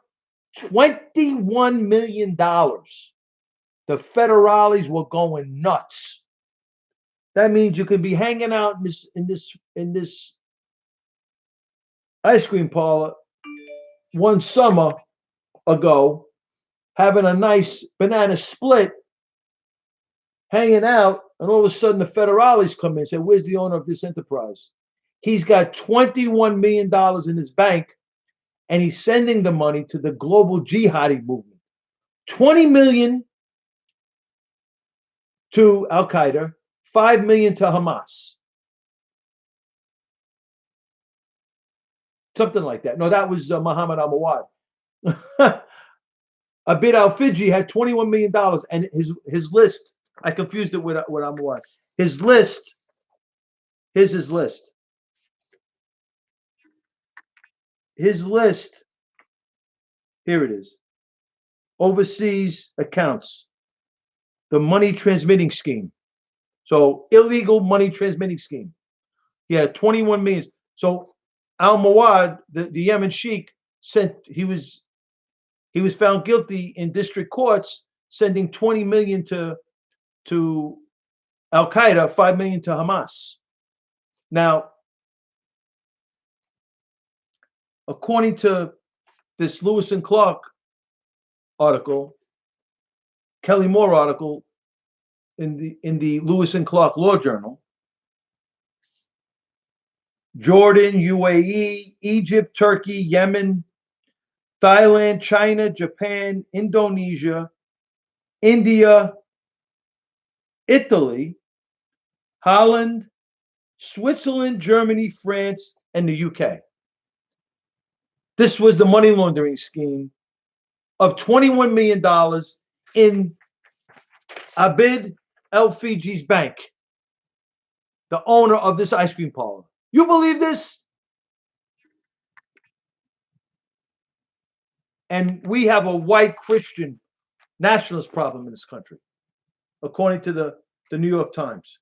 $21 million. The federales were going nuts. That means you could be hanging out in this ice cream parlor one summer ago, having a nice banana split, hanging out, and all of a sudden the federales come in and say, "Where's the owner of this enterprise?" He's got $21 million in his bank, and he's sending the money to the global jihadi movement. 20 million to Al Qaeda, 5 million to Hamas. Something like that. No, that was Muhammad al-Mawad. Abid al-Fiji had $21 million, and his list, I confused it with al-Mawad. His list Here's his list. His list. Here it is. Overseas accounts. The money transmitting scheme. So illegal money transmitting scheme. Yeah, 21 million. So Al Mawad, the Yemen sheikh, he was found guilty in district courts, sending 20 million to Al Qaeda, 5 million to Hamas. Now, according to this Lewis and Clark article, Kelly Moore article in the Lewis and Clark Law Journal, Jordan, UAE, Egypt, Turkey, Yemen, Thailand, China, Japan, Indonesia, India, Italy, Holland, Switzerland, Germany, France, and the UK. This was the money laundering scheme of $21 million in Abid El-Fiji's bank, the owner of this ice cream parlor. You believe this? And we have a white Christian nationalist problem in this country, according to the New York Times.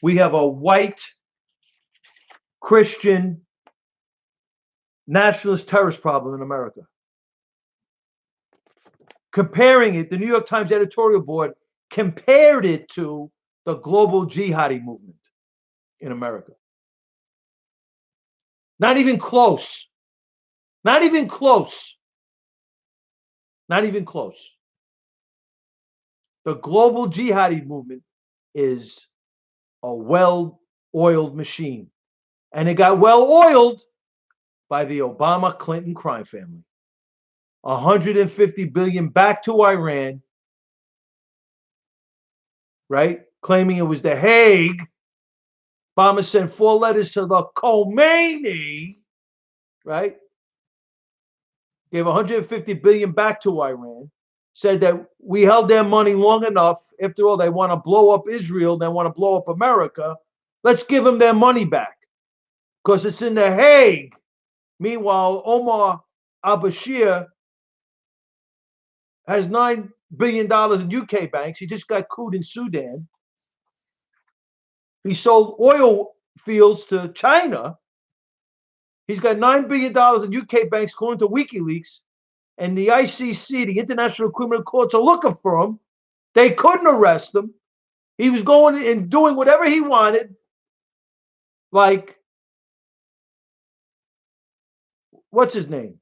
We have a white Christian nationalist terrorist problem in America. Comparing it, the New York Times editorial board compared it to the global jihadi movement in America. Not even close. Not even close. Not even close. The global jihadi movement is a well-oiled machine. And it got well-oiled by the Obama-Clinton crime family. 150 billion back to Iran, right? Claiming it was The Hague. Obama sent 4 letters to the Khomeini, right? Gave 150 billion back to Iran. Said that we held their money long enough. After all, they want to blow up Israel. They want to blow up America. Let's give them their money back because it's in The Hague. Meanwhile, Omar al-Bashir has $9 billion in UK banks. He just got couped in Sudan. He sold oil fields to China. He's got $9 billion in UK banks according to WikiLeaks. And the ICC, the International Criminal Courts, are looking for him. They couldn't arrest him. He was going and doing whatever he wanted. Like, what's his name?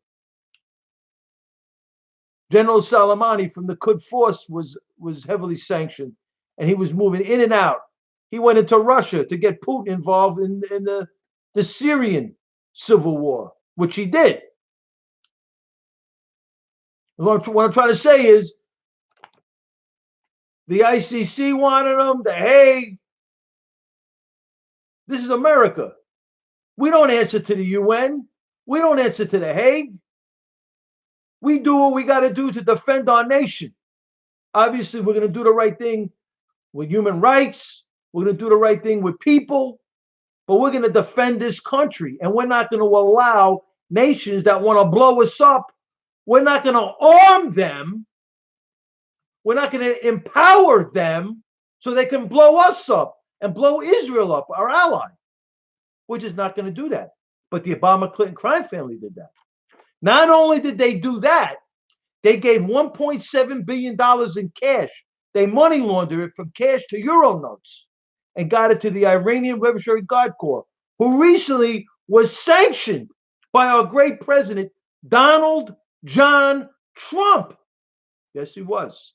General Soleimani from the Quds Force was heavily sanctioned, and he was moving in and out. He went into Russia to get Putin involved in the Syrian civil war, which he did. What I'm trying to say is the ICC wanted him, The Hague. This is America. We don't answer to the UN. We don't answer to The Hague. We do what we got to do to defend our nation. Obviously, we're going to do the right thing with human rights. We're going to do the right thing with people. But we're going to defend this country. And we're not going to allow nations that want to blow us up. We're not going to arm them. We're not going to empower them so they can blow us up and blow Israel up, our ally. We're just not going to do that. But the Obama-Clinton crime family did that. Not only did they do that, they gave $1.7 billion in cash. They money laundered it from cash to euro notes and got it to the Iranian Revolutionary Guard Corps, who recently was sanctioned by our great president, Donald John Trump. Yes, he was.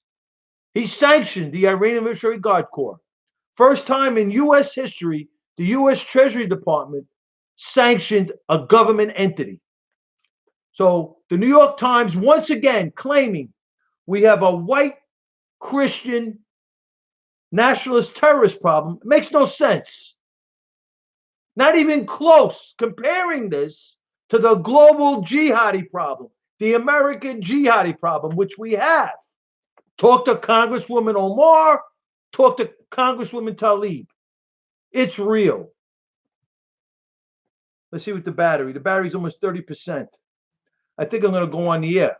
He sanctioned the Iranian Revolutionary Guard Corps. First time in U.S. history, the U.S. Treasury Department sanctioned a government entity. So the New York Times, once again, claiming we have a white Christian nationalist terrorist problem. It makes no sense. Not even close. Comparing this to the global jihadi problem, the American jihadi problem, which we have. Talk to Congresswoman Omar, talk to Congresswoman Tlaib. It's real. Let's see with the battery. The battery's almost 30%. I think I'm going to go on the air.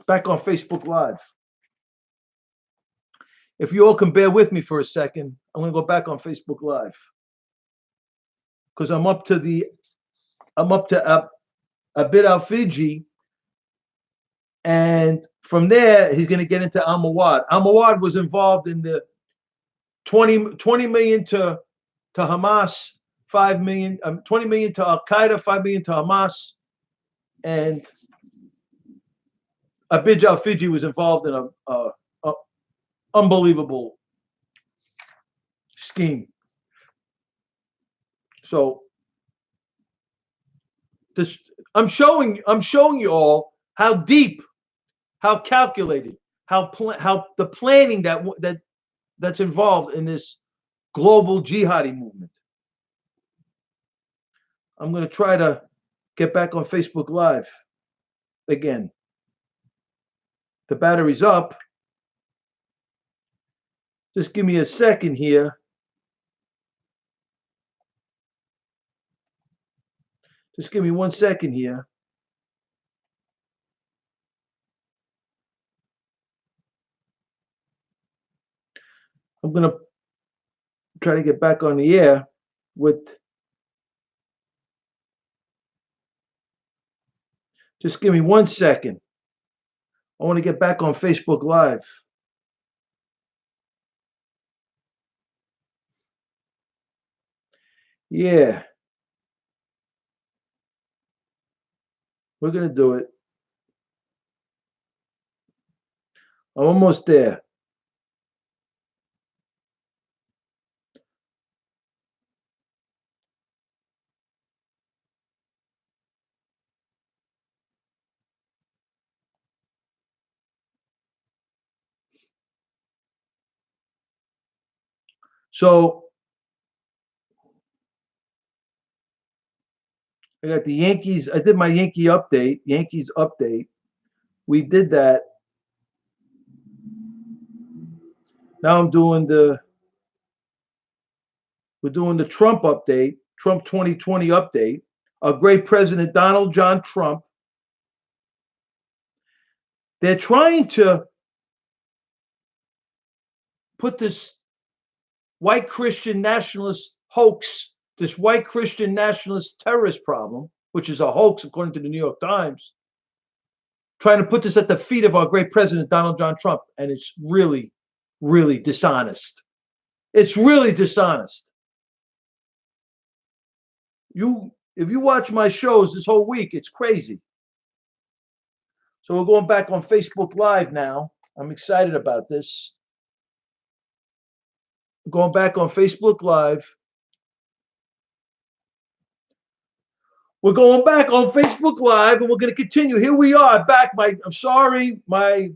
Back on Facebook Live. If you all can bear with me for a second, I'm going to go back on Facebook Live. Because I'm up to Abid Al-Fiji. And from there, he's going to get into Al-Mawad. Al-Mawad was involved in the 20 million to Hamas, 5 million, 20 million to Al-Qaeda, 5 million to Hamas. And Abid Al-Fiji was involved in a unbelievable scheme. So this, I'm showing you all how deep, how calculated, how the planning that's involved in this global jihadi movement. I'm going to try to get back on Facebook Live again. The battery's up. Just give me a second here. Just give me 1 second here. I'm going to try to get back on the air with. Just give me 1 second. I want to get back on Facebook Live. Yeah. We're going to do it. I'm almost there. So I got the Yankees. I did my Yankees update. We did that. Now we're doing the Trump update, Trump 2020 update. Our great President Donald John Trump. They're trying to put this white Christian nationalist hoax, this white Christian nationalist terrorist problem, which is a hoax according to the New York Times, trying to put this at the feet of our great President Donald John Trump, and it's really, really dishonest. It's really dishonest. If you watch my shows this whole week, it's crazy. So we're going back on Facebook Live now. I'm excited about this. Going back on Facebook Live. We're going back on Facebook Live, and we're going to continue. Here we are back. I'm sorry, my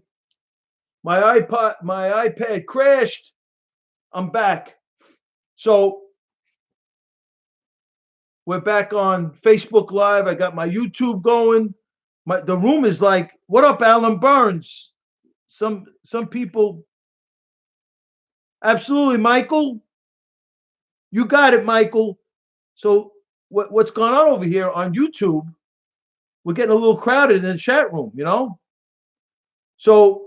iPad crashed. I'm back. So we're back on Facebook Live. I got my YouTube going. The room is like, what up, Alan Burns? Some people. Absolutely, Michael. You got it, Michael. So what's going on over here on YouTube? We're getting a little crowded in the chat room, you know? So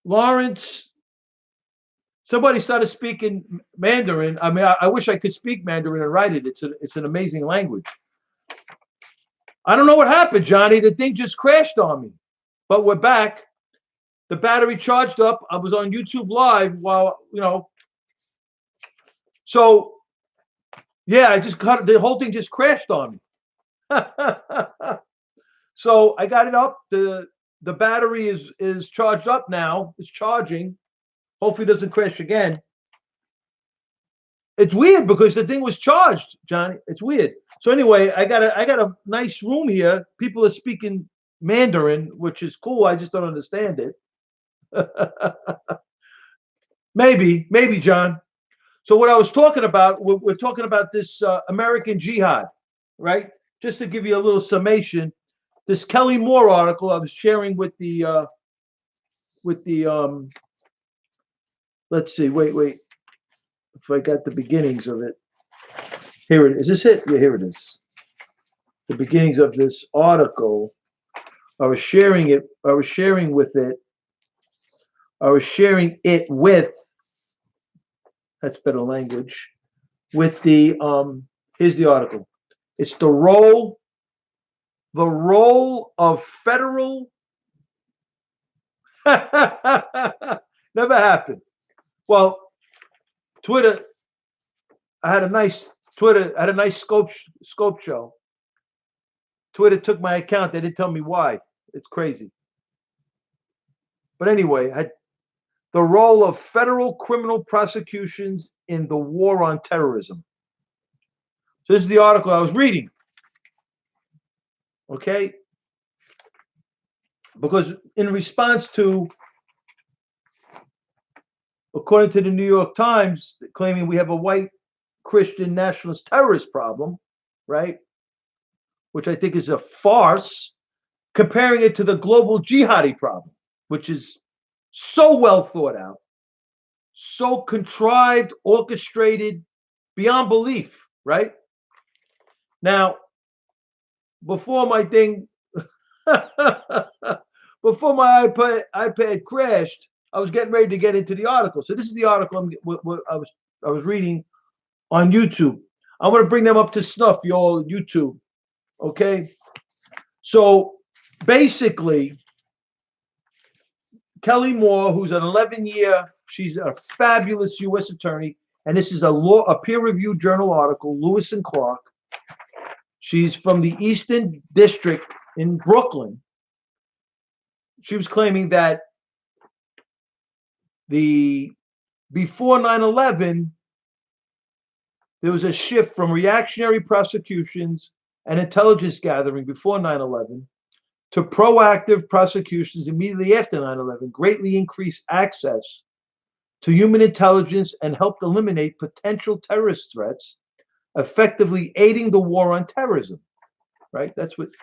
Lawrence, somebody started speaking Mandarin. I mean, I wish I could speak Mandarin and write it. It's an amazing language. I don't know what happened, Johnny. The thing just crashed on me. But we're back. The battery charged up. I was on YouTube Live while, you know. So, yeah, I just cut it. The whole thing just crashed on me. So I got it up. The battery is charged up now. It's charging. Hopefully it doesn't crash again. It's weird because the thing was charged, Johnny. It's weird. So anyway, I got a nice room here. People are speaking Mandarin, which is cool. I just don't understand it. maybe, John. So what I was talking about, we're talking about this American jihad, right? Just to give you a little summation, this Kelly Moore article I was sharing with the let's see, wait, if I got the beginnings of it. Here it is. Is this it? Yeah, here it is. The beginnings of this article. I was sharing it. I was sharing with it. I was sharing it with. That's better language. With the here's the article. It's the role of federal. Never happened. Well, Twitter. I had a nice Twitter. I had a nice scope show. Twitter took my account. They didn't tell me why. It's crazy. But anyway, the role of federal criminal prosecutions in the war on terrorism. So this is the article I was reading. Okay? Because in response to, according to the New York Times, claiming we have a white Christian nationalist terrorist problem, right? Which I think is a farce, comparing it to the global jihadi problem, which is so well thought out, so contrived, orchestrated, beyond belief, right? Now, before my thing, before my iPad crashed, I was getting ready to get into the article. So this is the article I was reading on YouTube. I want to bring them up to snuff, y'all, YouTube. Okay. So basically, Kelly Moore, who's an 11-year, she's a fabulous U.S. attorney, and this is a peer-reviewed journal article, Lewis and Clark. She's from the Eastern District in Brooklyn. She was claiming that before 9/11, there was a shift from reactionary prosecutions and intelligence gathering before 9/11 to proactive prosecutions immediately after 9/11, greatly increased access to human intelligence and helped eliminate potential terrorist threats, effectively aiding the war on terrorism. Right? That's what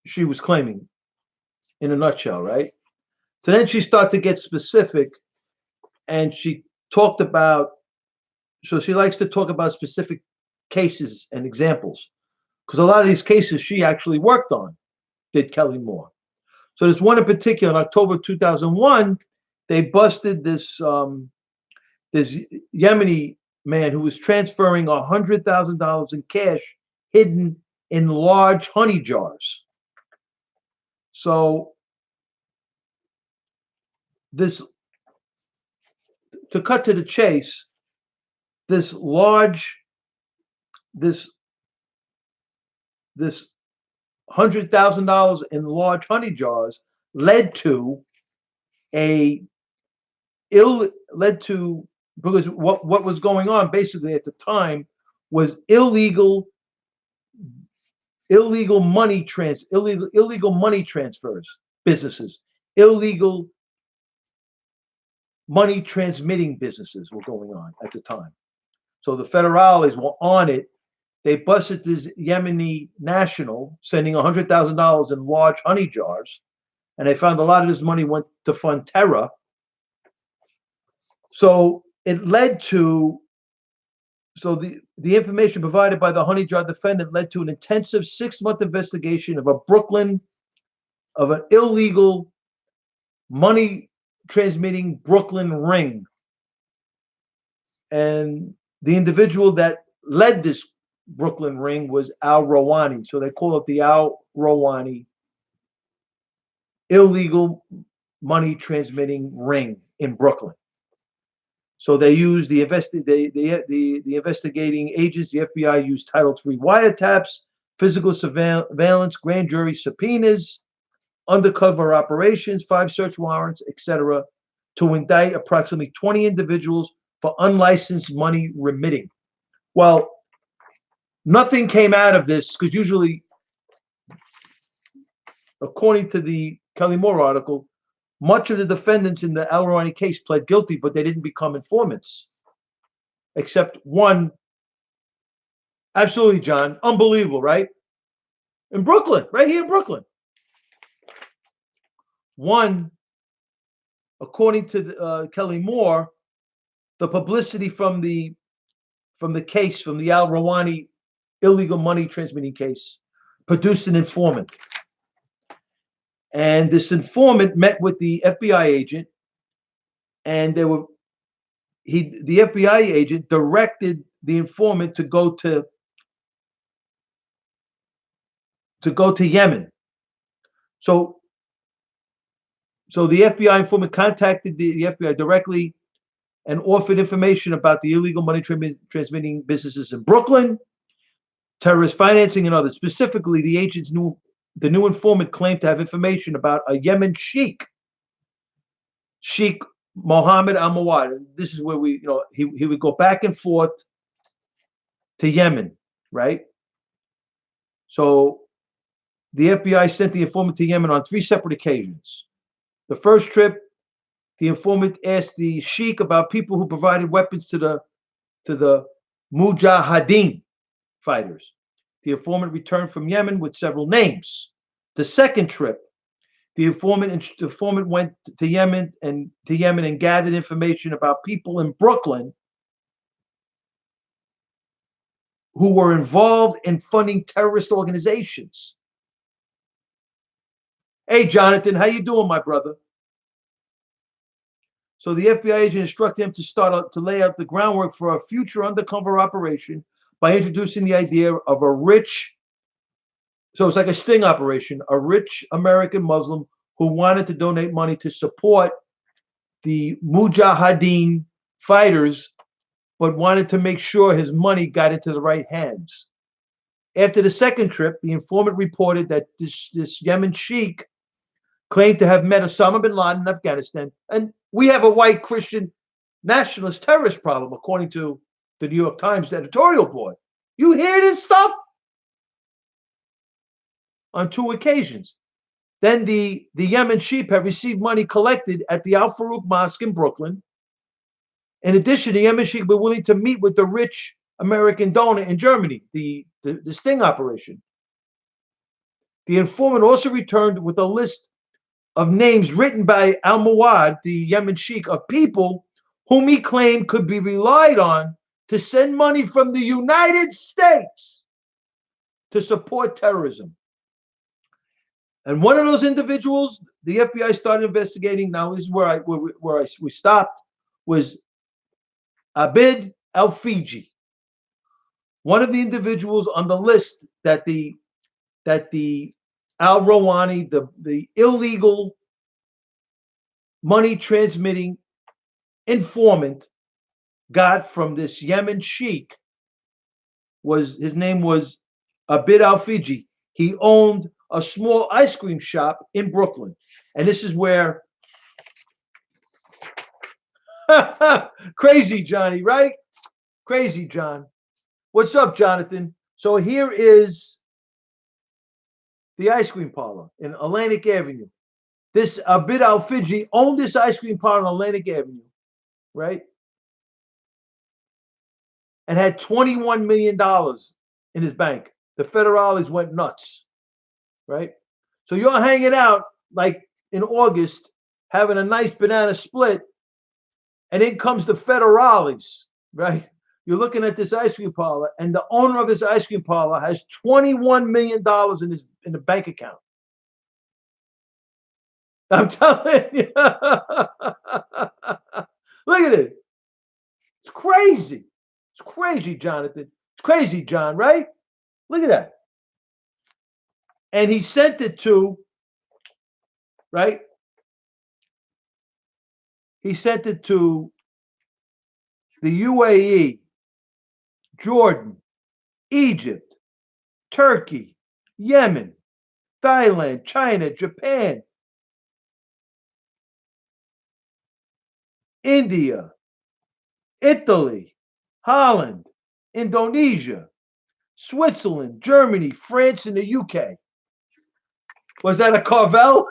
she was claiming in a nutshell, right? So then she started to get specific, and she talked about, so she likes to talk about specific cases and examples, because a lot of these cases she actually worked on, did Kelly Moore. So there's one in particular in October 2001, they busted this Yemeni man who was transferring $100,000 in cash hidden in large honey jars. So this, to cut to the chase, this $100,000 in large honey jars led to because what was going on basically at the time was illegal money transfers, businesses, illegal money transmitting businesses were going on at the time. So the federales were on it. They busted this Yemeni national, sending $100,000 in large honey jars, and they found a lot of this money went to fund terror. So it led to, the information provided by the honey jar defendant led to an intensive 6-month investigation of an illegal money transmitting Brooklyn ring. And the individual that led this Brooklyn ring was Al Rawani. So they call it the Al Rawani illegal money transmitting ring in Brooklyn. So they used the investigating agents, the FBI used Title III wiretaps, physical surveillance, grand jury subpoenas, undercover operations, 5 search warrants, etc., to indict approximately 20 individuals for unlicensed money remitting. Well, nothing came out of this because usually, according to the Kelly Moore article, much of the defendants in the Al Rawani case pled guilty, but they didn't become informants. Except one. Absolutely, John. Unbelievable, right? In Brooklyn, right here in Brooklyn. One according to Kelly Moore, the publicity from the case, from the Al Rawani illegal money transmitting case, produced an informant. And this informant met with the FBI agent, and the FBI agent directed the informant to go to Yemen. So the FBI informant contacted the FBI directly and offered information about the illegal money transmitting businesses in Brooklyn, terrorist financing, and others. Specifically, the new informant claimed to have information about a Yemen sheikh, Sheikh Mohammed Al Mawad. This is where he would go back and forth to Yemen, right? So the FBI sent the informant to Yemen on 3 separate occasions. The first trip, the informant asked the sheikh about people who provided weapons to the Mujahideen fighters. The informant returned from Yemen with several names. The second trip, the informant went to Yemen and gathered information about people in Brooklyn who were involved in funding terrorist organizations. Hey, Jonathan, how you doing, my brother? So the FBI agent instructed him to lay out the groundwork for a future undercover operation by introducing the idea of so it's like a sting operation, a rich American Muslim who wanted to donate money to support the Mujahideen fighters, but wanted to make sure his money got into the right hands. After the second trip, the informant reported that this Yemen sheikh claimed to have met Osama bin Laden in Afghanistan. And we have a white Christian nationalist terrorist problem, according to the New York Times editorial board. You hear this stuff? On 2 occasions. Then the Yemen sheikh had received money collected at the Al Farouk Mosque in Brooklyn. In addition, the Yemen sheikh were willing to meet with the rich American donor in Germany, the sting operation. The informant also returned with a list of names written by Al Mawad, the Yemen sheikh, of people whom he claimed could be relied on to send money from the United States to support terrorism. And one of those individuals, the FBI started investigating. Now, this is where we stopped, was Abid Al-Fiji, one of the individuals on the list that the Al Rawani, the illegal money transmitting informant, got from this Yemen sheikh. His name was Abid Al-Fiji. He owned a small ice cream shop in Brooklyn. And this is where crazy Johnny, right? Crazy John. What's up, Jonathan? So here is the ice cream parlor in Atlantic Avenue. This Abid Al-Fiji owned this ice cream parlor on Atlantic Avenue, right? And had $21 million in his bank. The federales went nuts, right? So you're hanging out like in August, having a nice banana split, and in comes the federales, right? You're looking at this ice cream parlor, and the owner of this ice cream parlor has $21 million in the bank account. I'm telling you. Look at it. It's crazy. It's crazy, Jonathan. It's crazy, John, right? Look at that. And he sent it to, right? He sent it to the UAE, Jordan, Egypt, Turkey, Yemen, Thailand, China, Japan, India, Italy, Holland, Indonesia, Switzerland, Germany, France, and the UK. Was that a Carvel?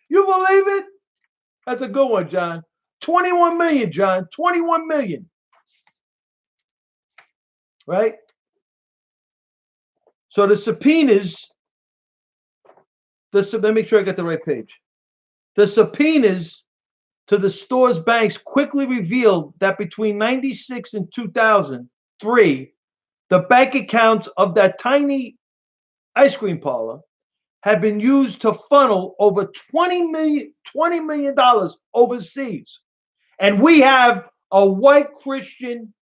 You believe it? That's a good one, John. 21 million, John. 21 million. Right? So the subpoenas, let me make sure I got the right page. The subpoenas to the store's banks quickly revealed that between 96 and 2003, the bank accounts of that tiny ice cream parlor had been used to funnel over $20 million overseas. And we have a white Christian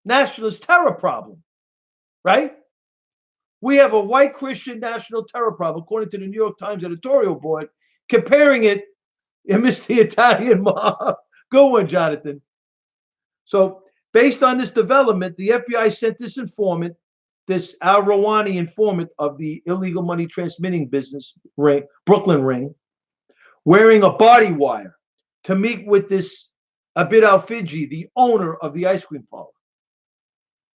nationalist terror problem, right? We have a white Christian national terror problem, according to the New York Times editorial board, comparing it amidst the Italian mob. Go on, Jonathan. So, based on this development, the FBI sent this informant, this Al Rawani informant of the illegal money transmitting business ring, Brooklyn ring, wearing a body wire to meet with this Abid Al-Fiji, the owner of the ice cream parlor,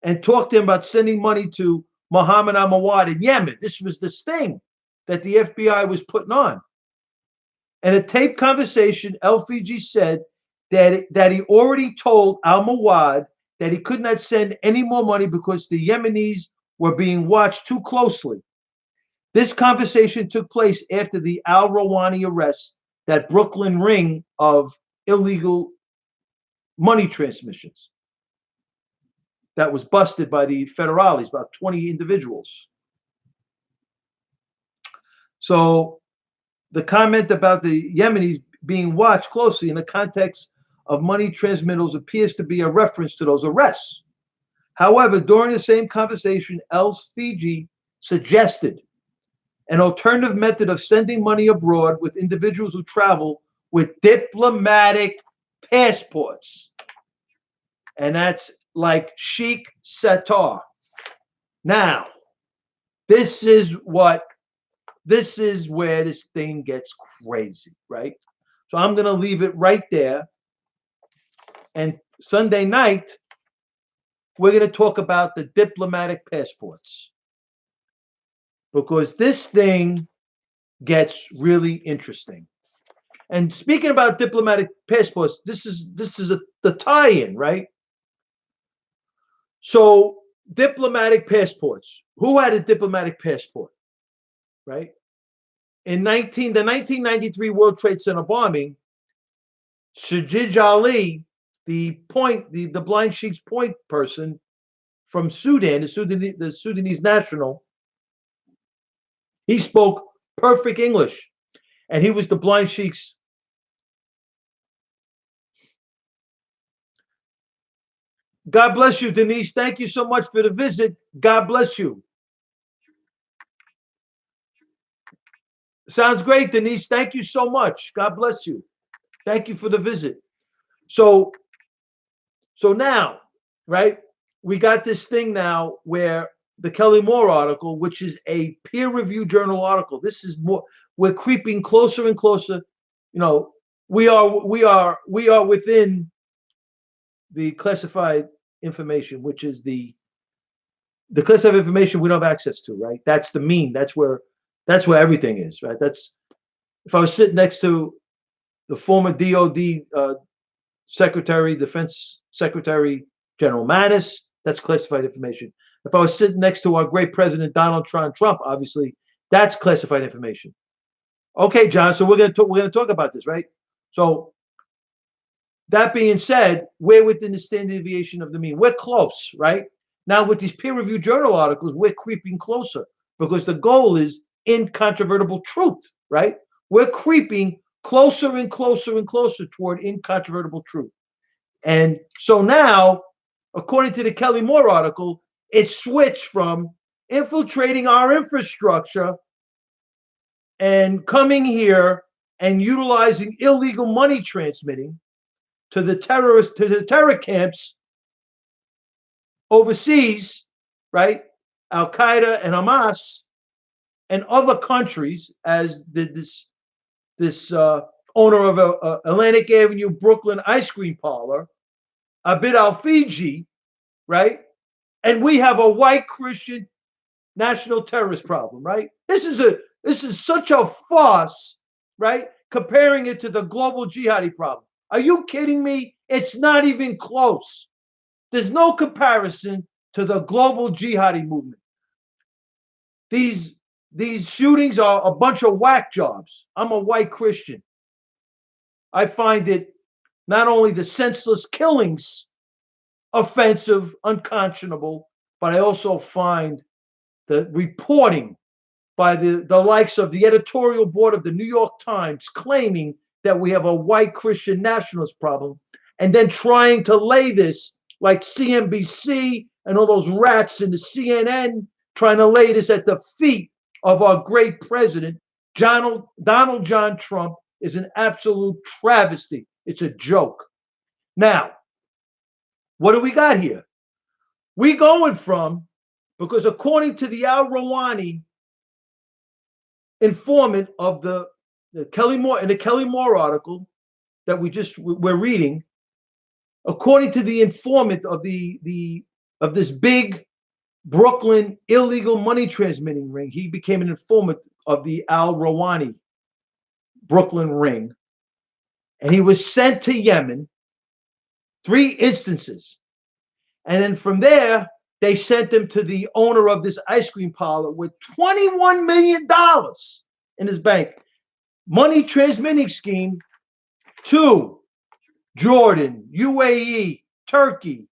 and talk to him about sending money to Mohammed Al-Mawad in Yemen. This was the sting that the FBI was putting on. In a taped conversation, Al-Fiji said that he already told Al-Mawad that he could not send any more money because the Yemenis were being watched too closely. This conversation took place after the Al-Rawani arrest, that Brooklyn ring of illegal money transmissions that was busted by the federales, about 20 individuals. So the comment about the Yemenis being watched closely in the context of money transmittals appears to be a reference to those arrests. However, during the same conversation, Al-Fiji suggested an alternative method of sending money abroad with individuals who travel with diplomatic passports. And that's like Sheikh Sattar. Now, this is where this thing gets crazy, right? So I'm going to leave it right there. And Sunday night, we're going to talk about the diplomatic passports, because this thing gets really interesting. And speaking about diplomatic passports, this is the tie-in, right? So diplomatic passports. Who had a diplomatic passport, right? In the 1993 World Trade Center bombing, Shajid Ali, the blind sheep's point person from Sudan, the Sudanese national, he spoke perfect English, and he was the blind sheik's. God bless you, Denise. Thank you so much for the visit. God bless you. Sounds great, Denise. Thank you so much. God bless you. Thank you for the visit. So now, right, we got this thing now where the Kelly Moore article, which is a peer-reviewed journal article, this is more, we're creeping closer and closer. You know, we are within the classified information, which is the classified information we don't have access to, right? That's the mean. That's where everything is, right? That's, if I was sitting next to the former DOD Secretary, Defense Secretary General Mattis, that's classified information. If I was sitting next to our great President Donald Trump, obviously that's classified information. Okay, John. So we're gonna talk about this, right? So that being said, we're within the standard deviation of the mean. We're close, right? Now with these peer-reviewed journal articles, we're creeping closer because the goal is incontrovertible truth, right? We're creeping closer and closer and closer toward incontrovertible truth. And so now, according to the Kelly Moore article, it switched from infiltrating our infrastructure and coming here and utilizing illegal money transmitting to the terror camps overseas, right? Al Qaeda and Hamas and other countries, as did this owner of a Atlantic Avenue Brooklyn ice cream parlor, Abid Al-Fiji, right? And we have a white Christian national terrorist problem, right? This is such a farce, right? Comparing it to the global jihadi problem. Are you kidding me? It's not even close. There's no comparison to the global jihadi movement. These shootings are a bunch of whack jobs. I'm a white Christian. I find it not only the senseless killings offensive, unconscionable, but I also find the reporting by the likes of the editorial board of the New York Times claiming that we have a white Christian nationalist problem, and then trying to lay this like CNBC and all those rats in the CNN trying to lay this at the feet of our great president, Donald John Trump, is an absolute travesty. It's a joke. Now, what do we got here? We going from, because according to the Al Rawani informant of the Kelly Moore, in the Kelly Moore article that we're reading, according to the informant of of this big Brooklyn illegal money transmitting ring, he became an informant of the Al Rawani Brooklyn ring, and he was sent to Yemen 3 instances, and then from there they sent him to the owner of this ice cream parlor with $21 million in his bank. Money transmitting scheme to Jordan, UAE, Turkey,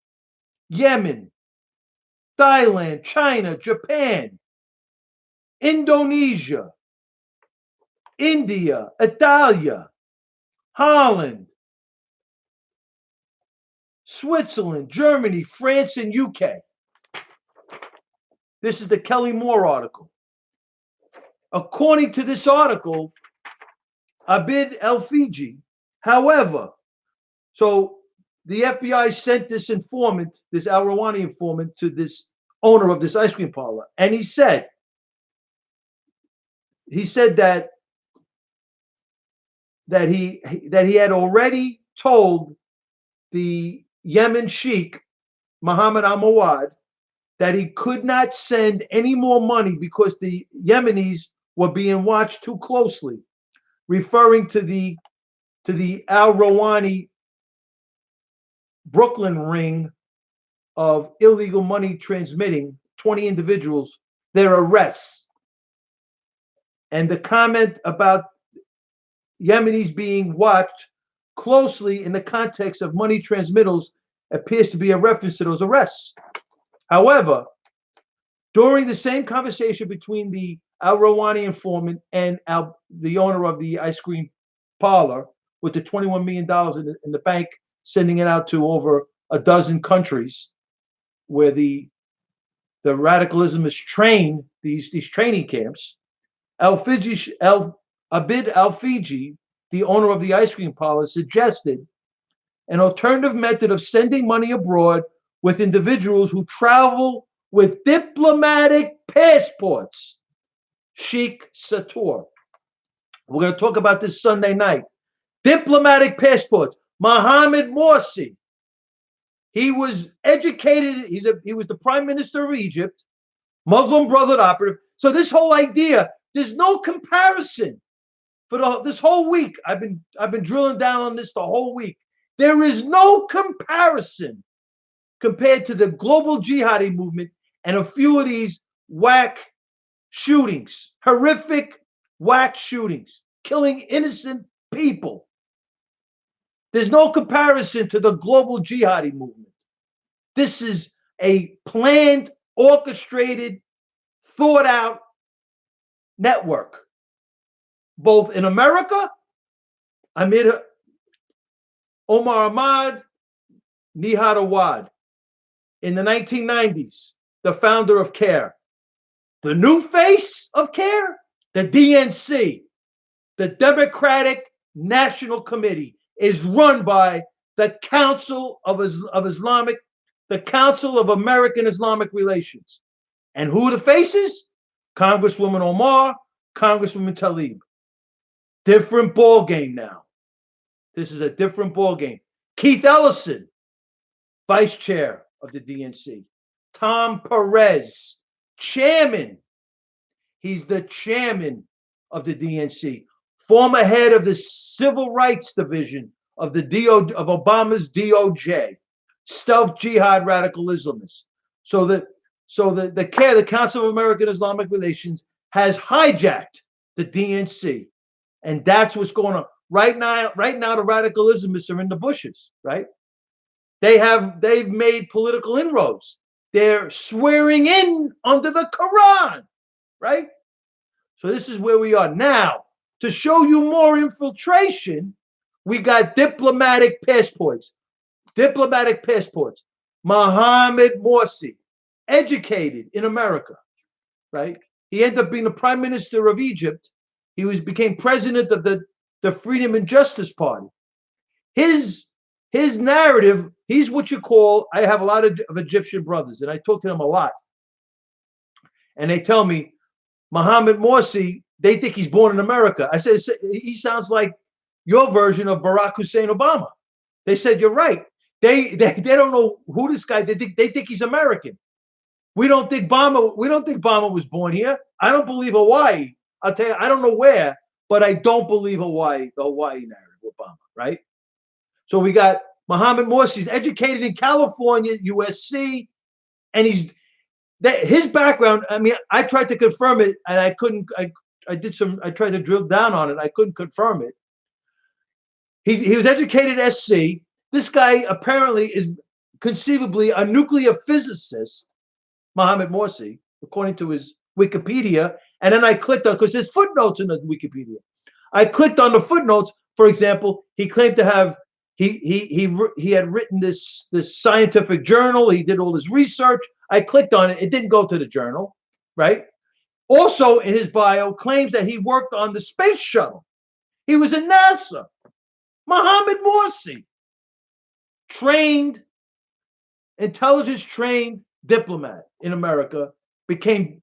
Yemen, Thailand, China, Japan, Indonesia, India, Italia, Holland, Switzerland, Germany, France, and UK. This is the Kelly Moore article. According to this article, Abid El-Fiji, however, so the FBI sent this informant, this Al Rawani informant, to this owner of this ice cream parlor, and he said that he had already told the Yemen Sheikh Mohammed Al-Mawad that he could not send any more money because the Yemenis were being watched too closely, referring to the Al Rawani Brooklyn ring of illegal money transmitting 20 individuals, their arrests. And the comment about Yemenis being watched closely in the context of money transmittals appears to be a reference to those arrests. However, during the same conversation between the Al Rawani informant and the owner of the ice cream parlor with the $21 million in the bank, sending it out to over a dozen countries where the radicalism is trained, these training camps, Abid Al-Fiji, the owner of the ice cream parlor, suggested an alternative method of sending money abroad with individuals who travel with diplomatic passports. Sheikh Satur. We're going to talk about this Sunday night. Diplomatic passports. Mohammed Morsi. He was educated. He was the prime minister of Egypt, Muslim Brotherhood operative. So this whole idea, there's no comparison for this whole week. I've been drilling down on this the whole week. There is no comparison compared to the global jihadi movement and a few of these whack shootings, horrific whack shootings, killing innocent people. There's no comparison to the global jihadi movement. This is a planned, orchestrated, thought out network, both in America, Amir Omar Ahmad, Nihad Awad, in the 1990s, the founder of CARE. The new face of CARE, the DNC, the Democratic National Committee, is run by the Council of Islamic, the Council of American Islamic Relations. And who are the faces? Congresswoman Omar, Congresswoman Tlaib. Different ball game now. This is a different ball game. Keith Ellison, vice chair of the DNC. Tom Perez, chairman. He's the chairman of the DNC. Former head of the Civil Rights Division of Obama's DOJ. Stealth jihad radical Islamist. So the CARE, the Council of American Islamic Relations, has hijacked the DNC. And that's what's going on. Right now, the radical Islamists are in the bushes, right? They've made political inroads. They're swearing in under the Quran, right? So this is where we are now. To show you more infiltration, we got diplomatic passports. Diplomatic passports. Mohammed Morsi, educated in America, right? He ended up being the prime minister of Egypt. Became president of the Freedom and Justice Party. His narrative, he's what you call, I have a lot of Egyptian brothers, and I talk to them a lot. And they tell me, Mohammed Morsi, they think he's born in America. I said, he sounds like your version of Barack Hussein Obama. They said, you're right. They don't know who this guy, they think he's American. We don't think Obama was born here. I don't believe Hawaii. I'll tell you, I don't know where, but I don't believe Hawaii, the Hawaii narrative, Obama, right? So we got Mohammed Morsi. He's educated in California, USC, and his background. I mean, I tried to confirm it, and I couldn't. I tried to drill down on it. I couldn't confirm it. He was educated at SC. This guy apparently is conceivably a nuclear physicist, Mohammed Morsi, according to his Wikipedia. And then I clicked on, because there's footnotes in the Wikipedia. I clicked on the footnotes. For example, he claimed to have he had written this scientific journal. He did all this research. I clicked on it. It didn't go to the journal, right? Also, in his bio, claims that he worked on the space shuttle. He was in NASA. Mohammed Morsi, intelligence trained diplomat in America, became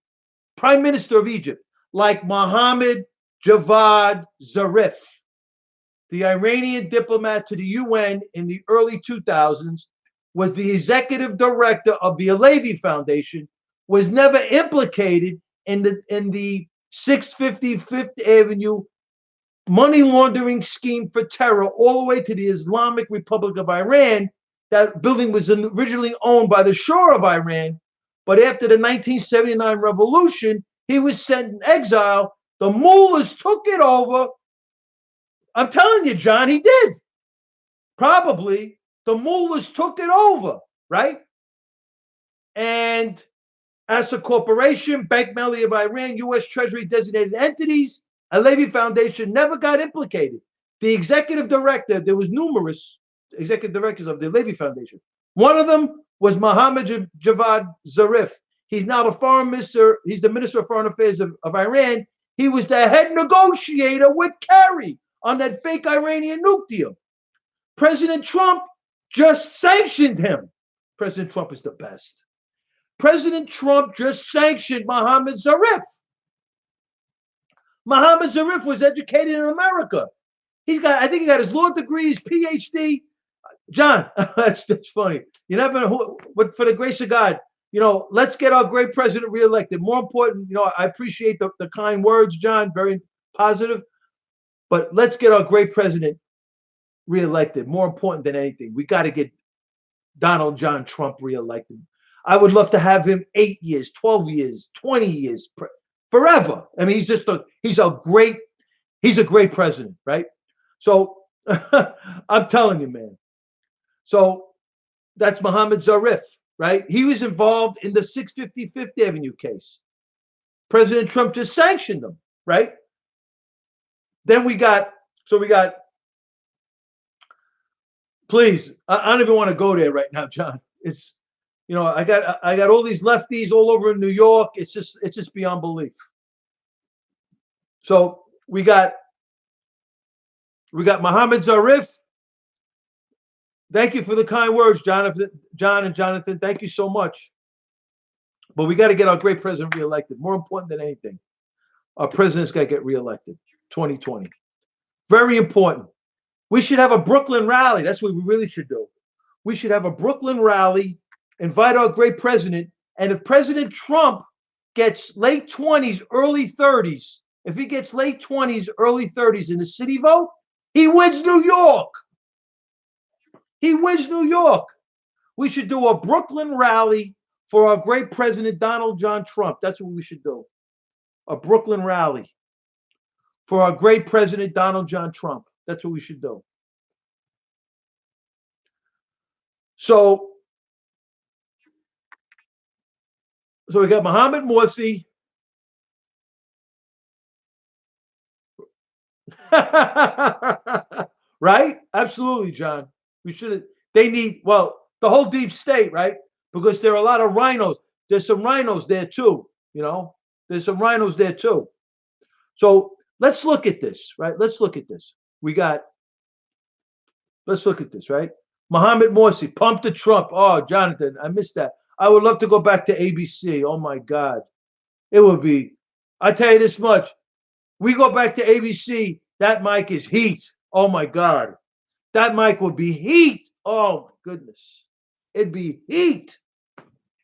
prime minister of Egypt, like Mohammed Javad Zarif, the Iranian diplomat to the UN in the early 2000s, was the executive director of the Alevi Foundation, was never implicated in the 650 Fifth Avenue money laundering scheme for terror all the way to the Islamic Republic of Iran. That building was originally owned by the Shah of Iran, but after the 1979 revolution, he was sent in exile. The mullahs took it over. I'm telling you, John, he did. Probably the mullahs took it over, right? And as a corporation, Bank Melli of Iran, U.S. Treasury designated entities, Alevi Foundation never got implicated. The executive director, there was numerous executive directors of the Alevi Foundation. One of them was Mohammed Javad Zarif. He's now the foreign minister. He's the minister of foreign affairs of Iran. He was the head negotiator with Kerry on that fake Iranian nuke deal. President Trump just sanctioned him. President Trump is the best. President Trump just sanctioned Mohammed Zarif. Mohammed Zarif was educated in America. I think he got his law degree, his PhD. John, that's funny. You never know but for the grace of God, let's get our great president reelected. More important, I appreciate the kind words, John, very positive. But let's get our great president reelected. More important than anything. We got to get Donald John Trump reelected. I would love to have him 8 years, 12 years, 20 years, forever. I mean, he's a great president, right? So I'm telling you, man. So that's Mohammed Zarif, right? He was involved in the 650 Fifth Avenue case. President Trump just sanctioned them, right? Then we got, please, I don't even want to go there right now, John. It's, I got all these lefties all over in New York. It's just beyond belief. So we got Mohammed Zarif. Thank you for the kind words, John and Jonathan. Thank you so much. But we got to get our great president reelected. More important than anything, our president's got to get reelected. 2020. Very important. We should have a Brooklyn rally. That's what we really should do. We should have a Brooklyn rally, invite our great president, and if President Trump gets late 20s, early 30s, if he gets late 20s, early 30s in the city vote, he wins New York. He wins New York. We should do a Brooklyn rally for our great president, Donald John Trump. That's what we should do. A Brooklyn rally for our great president, Donald John Trump. That's what we should do. So we got Muhammad Morsi. Right? Absolutely, John. We should. They need, well, the whole deep state, right? Because there are a lot of rhinos. There's some rhinos there too. There's some rhinos there too. So let's look at this, right? Let's look at this. Let's look at this, right? Mohammed Morsi, pump the Trump. Oh, Jonathan, I missed that. I would love to go back to ABC. Oh my God. It would be, I tell you this much. We go back to ABC, that mic is heat. Oh my God. That mic would be heat. Oh my goodness. It'd be heat.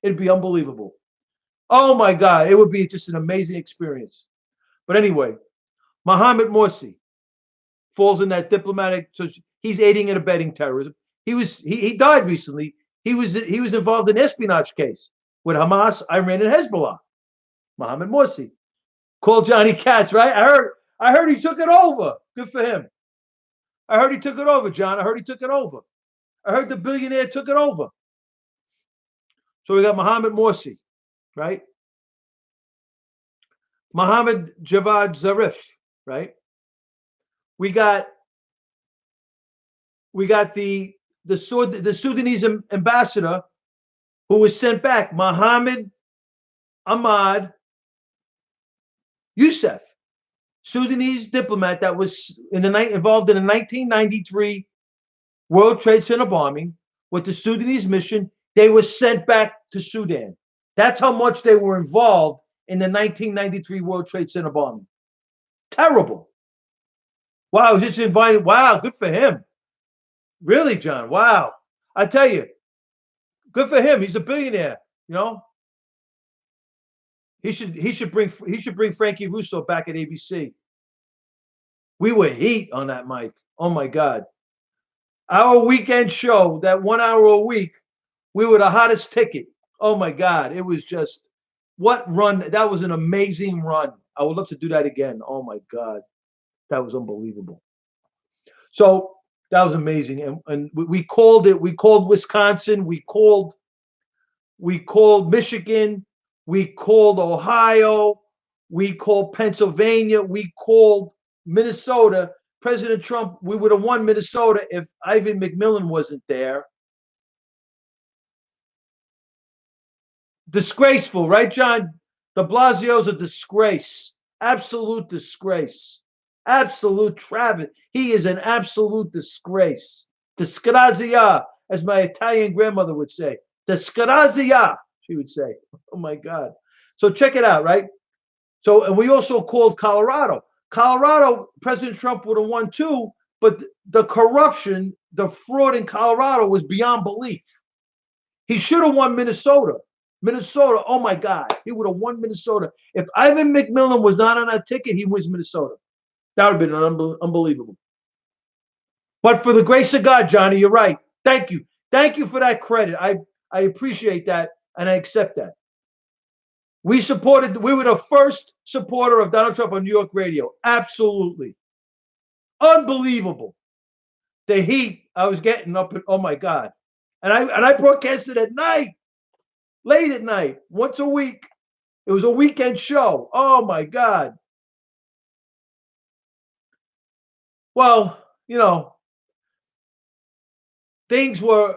It'd be unbelievable. Oh my God. It would be just an amazing experience. But anyway, Mohammed Morsi falls in that diplomatic, so he's aiding and abetting terrorism. He died recently. He was involved in an espionage case with Hamas, Iran, and Hezbollah. Mohammed Morsi. Called Johnny Katz, right? I heard he took it over. Good for him. I heard he took it over, John. I heard he took it over. I heard the billionaire took it over. So we got Mohammed Morsi, right? Mohammed Javad Zarif, right? We got the Sudanese ambassador who was sent back, Mohammed Ahmad Youssef, Sudanese diplomat that was involved in the 1993 World Trade Center bombing with the Sudanese mission. They were sent back to Sudan. That's how much they were involved in the 1993 World Trade Center bombing. Terrible. Wow, just invited. Wow, good for him. Really, John? Wow. I tell you, good for him. He's a billionaire. He should bring Frankie Russo back at ABC. We were heat on that mic. Oh my God. Our weekend show, that 1 hour a week, we were the hottest ticket. Oh my God. It was just, what run. That was an amazing run. I would love to do that again. Oh my God. That was unbelievable. So that was amazing. And we called it. We called Wisconsin. We called Michigan. We called Ohio. We called Pennsylvania. We called Minnesota. President Trump, we would have won Minnesota if Ivan McMillan wasn't there. Disgraceful, right, John? De Blasio's a disgrace. Absolute disgrace. Absolute travesty. He is an absolute disgrace. Disgrazia, as my Italian grandmother would say. Disgrazia, she would say. Oh my God. So check it out, right? So, and we also called Colorado. Colorado, President Trump would have won too, but the corruption, the fraud in Colorado was beyond belief. He should have won Minnesota. Minnesota, oh my God, he would have won Minnesota. If Ivan McMillan was not on that ticket, he wins Minnesota. That would have been unbelievable. But for the grace of God, Johnny, you're right. Thank you. Thank you for that credit. I appreciate that, and I accept that. We were the first supporter of Donald Trump on New York radio. Absolutely. Unbelievable. The heat I was getting up at, oh my God. And I broadcasted at night, late at night, once a week. It was a weekend show. Oh my God. Well, things were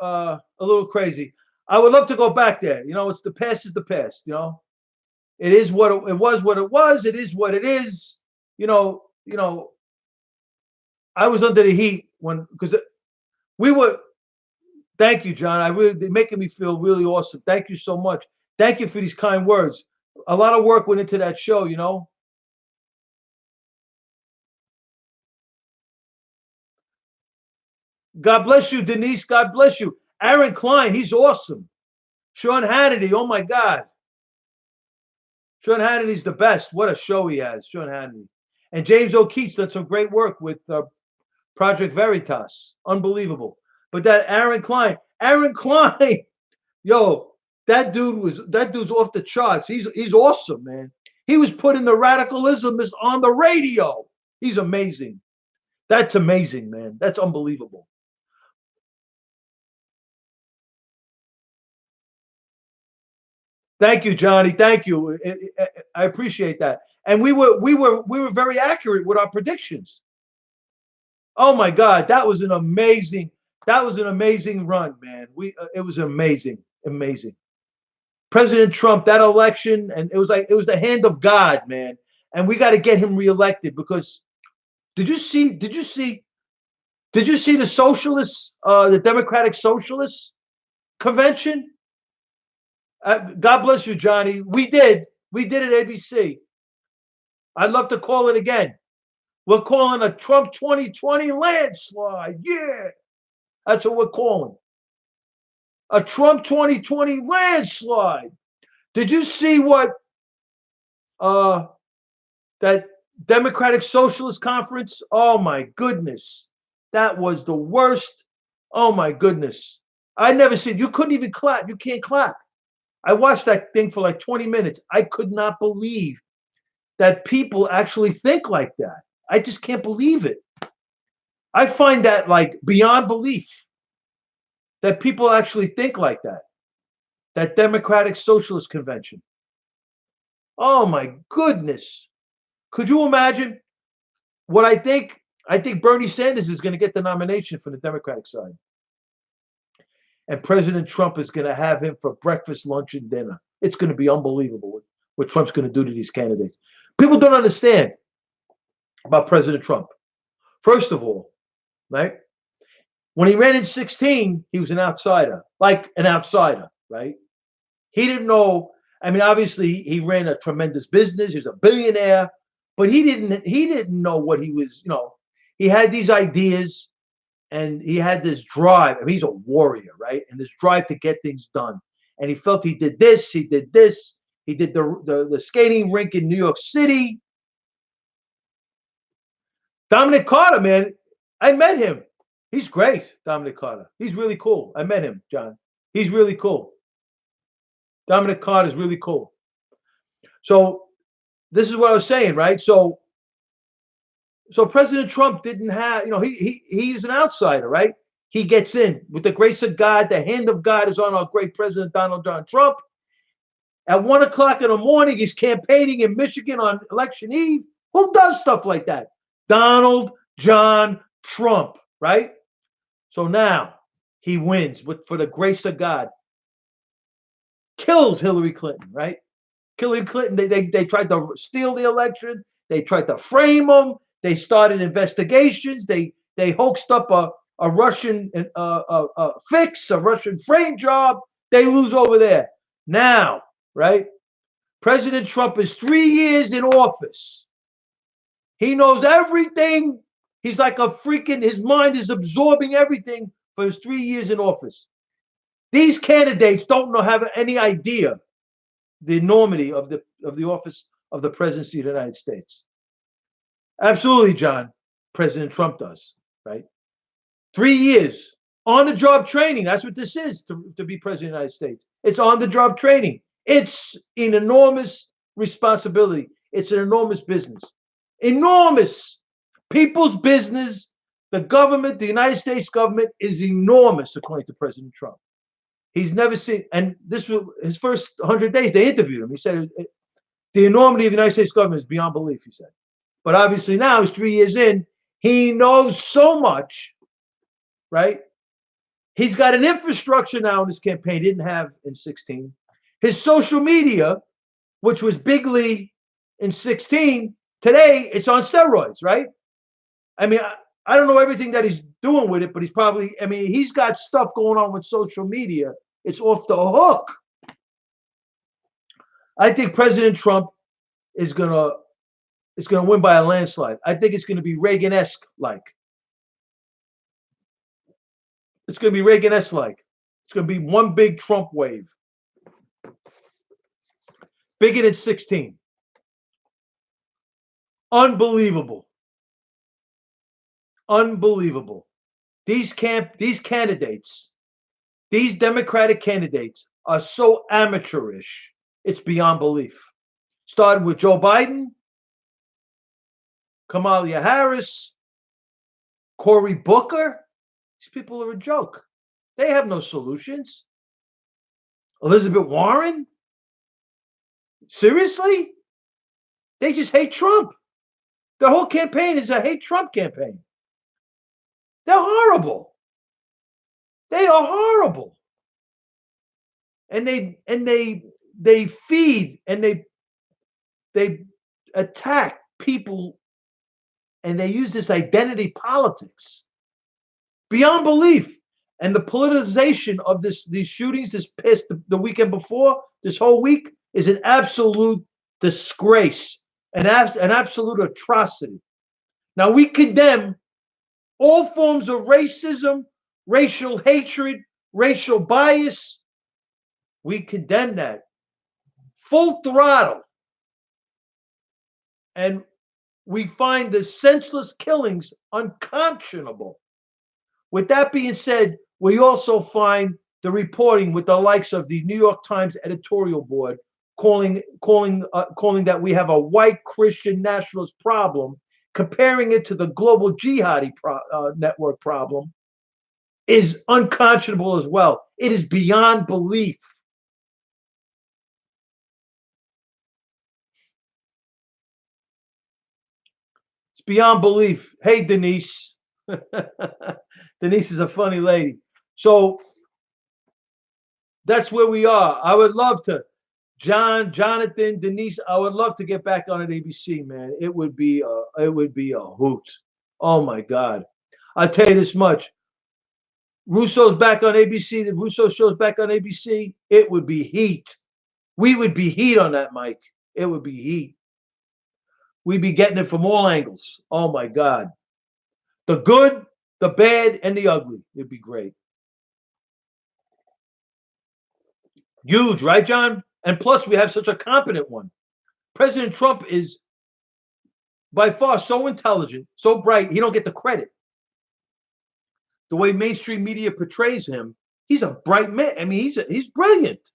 a little crazy. I would love to go back there. It's the past is the past. It is what it was. What it was. It is what it is. I was under the heat because we were. Thank you, John. They're making me feel really awesome. Thank you so much. Thank you for these kind words. A lot of work went into that show. God bless you, Denise. God bless you. Aaron Klein, he's awesome. Sean Hannity, oh my God. Sean Hannity's the best. What a show he has, Sean Hannity. And James O'Keefe's done some great work with Project Veritas. Unbelievable. But that Aaron Klein, yo, that dude's off the charts. He's awesome, man. He was putting the radicalism on the radio. He's amazing. That's amazing, man. That's unbelievable. Thank you, Johnny. Thank you. I appreciate that. And we were very accurate with our predictions. Oh my God, that was an amazing run, man. It was amazing, amazing. President Trump, that election, and it was the hand of God, man. And we got to get him reelected because did you see the socialists, the Democratic Socialists convention? God bless you, Johnny. We did at ABC. I'd love to call it again. We're calling a Trump 2020 landslide. Yeah, that's what we're calling a Trump 2020 landslide. Did you see what uh, that Democratic Socialist Conference? Oh my goodness, that was the worst. Oh my goodness, I never seen. You couldn't even clap. You can't clap. I watched that thing for like 20 minutes. I could not believe that people actually think like that. I just can't believe it. I find that like beyond belief that people actually think like that. That Democratic Socialist Convention. Oh my goodness. Could you imagine what I think? I think Bernie Sanders is going to get the nomination for the Democratic side. And President Trump is going to have him for breakfast, lunch, and dinner. It's going to be unbelievable what Trump's going to do to these candidates. People don't understand about President Trump. First of all, right? When he ran in 16, he was an outsider, like an outsider, right? He didn't know. I mean, obviously, he ran a tremendous business. He was a billionaire, but he didn't know what he was. He had these ideas and he had this drive. I mean, he's a warrior, right? And this drive to get things done. And he felt he did this, he did this, he did the skating rink in New York City. Dominic Carter, man, I met him. He's great, Dominic Carter. He's really cool. I met him, John. He's really cool. Dominic Carter is really cool. So this is what I was saying, right? So President Trump didn't have, he's an outsider, right? He gets in with the grace of God. The hand of God is on our great President Donald John Trump. At 1 o'clock in the morning, he's campaigning in Michigan on election eve. Who does stuff like that? Donald John Trump, right? So now he wins for the grace of God. Kills Hillary Clinton, right? Hillary Clinton, they tried to steal the election. They tried to frame him. They started investigations. They hoaxed up a Russian fix, a Russian frame job. They lose over there. Now, right? President Trump is 3 years in office. He knows everything. He's like a freaking, his mind is absorbing everything for his 3 years in office. These candidates don't have any idea the enormity of the office of the presidency of the United States. Absolutely, John. President Trump does, right? 3 years on the job training. That's what this is to be president of the United States. It's on the job training. It's an enormous responsibility. It's an enormous business. Enormous. People's business. The government, the United States government, is enormous, according to President Trump. He's never seen, and this was his first 100 days. They interviewed him. He said the enormity of the United States government is beyond belief, he said. But obviously now he's 3 years in. He knows so much, right? He's got an infrastructure now in his campaign he didn't have in 16. His social media, which was bigly in 16, today it's on steroids, right? I mean, I don't know everything that he's doing with it, but he's got stuff going on with social media. It's off the hook. I think President Trump is gonna win by a landslide. I think it's gonna be Reagan-esque like. It's gonna be Reagan-esque like. It's gonna be one big Trump wave. Bigger than 16. Unbelievable. Unbelievable. These candidates, these Democratic candidates are so amateurish. It's beyond belief. Starting with Joe Biden, Kamala Harris, Cory Booker. These people are a joke. They have no solutions. Elizabeth Warren. Seriously? They just hate Trump. The whole campaign is a hate Trump campaign. They're horrible. They are horrible. And they feed and they attack people, and they use this identity politics beyond belief. And the politicization of these shootings the weekend before, this whole week, is an absolute disgrace, an absolute atrocity. Now, we condemn all forms of racism, racial hatred, racial bias. We condemn that full throttle. And we find the senseless killings unconscionable. With that being said, we also find the reporting with the likes of the New York Times editorial board calling that we have a white Christian nationalist problem, comparing it to the global jihadi network problem, is unconscionable as well. It is beyond belief. It's beyond belief. Hey, Denise. Denise is a funny lady. So that's where we are. I would love to, Jonathan, Denise. I would love to get back on at ABC, man. It would be a hoot. Oh my God! I'll tell you this much. Russo's back on ABC. The Russo show's back on ABC. It would be heat. We would be heat on that, Mike. It would be heat. We'd be getting it from all angles. Oh my God! The good, the bad, and the ugly. It'd be great. Huge, right, John? And plus, we have such a competent one. President Trump is by far so intelligent, so bright, he don't get the credit. The way mainstream media portrays him, he's a bright man. I mean, he's brilliant.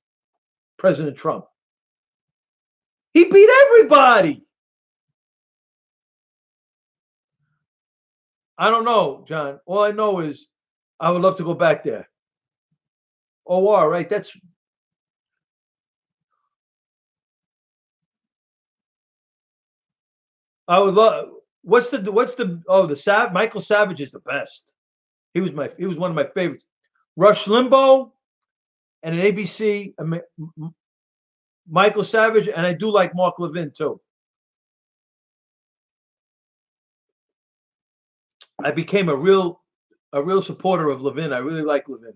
President Trump. He beat everybody. I don't know, John. All I know is I would love to go back there. OR, right? That's I would love. What's the the Michael Savage is the best. He was one of my favorites. Rush Limbaugh and an ABC, Michael Savage, and I do like Mark Levin too. I became a real supporter of Levin. I really like Levin.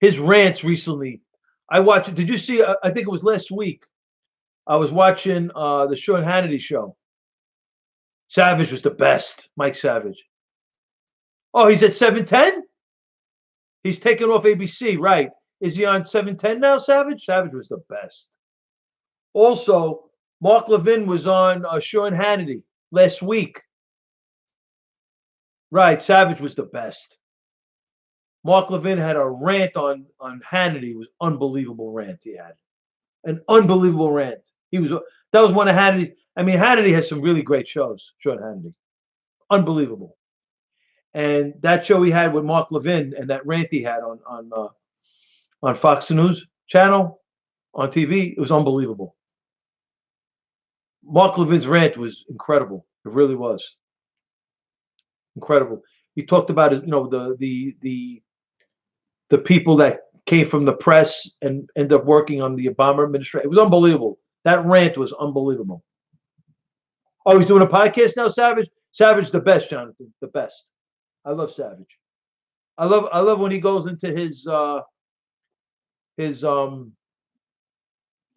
His rants recently, I watched. Did you see? I think it was last week. I was watching the Sean Hannity show. Savage was the best. Mike Savage. Oh, he's at 710? He's taken off ABC, right? Is he on 710 now, Savage? Savage was the best. Also, Mark Levin was on Sean Hannity last week. Right, Savage was the best. Mark Levin had a rant on Hannity. It was unbelievable rant he had. An unbelievable rant. That was one of Hannity's. I mean, Hannity has some really great shows, Sean Hannity. Unbelievable. And that show he had with Mark Levin and that rant he had on Fox News channel on TV, it was unbelievable. Mark Levin's rant was incredible. It really was incredible. He talked about it, the people that came from the press and ended up working on the Obama administration. It was unbelievable. That rant was unbelievable. Oh, he's doing a podcast now, Savage? Savage the best, Jonathan. The best. I love Savage. I love when he goes into his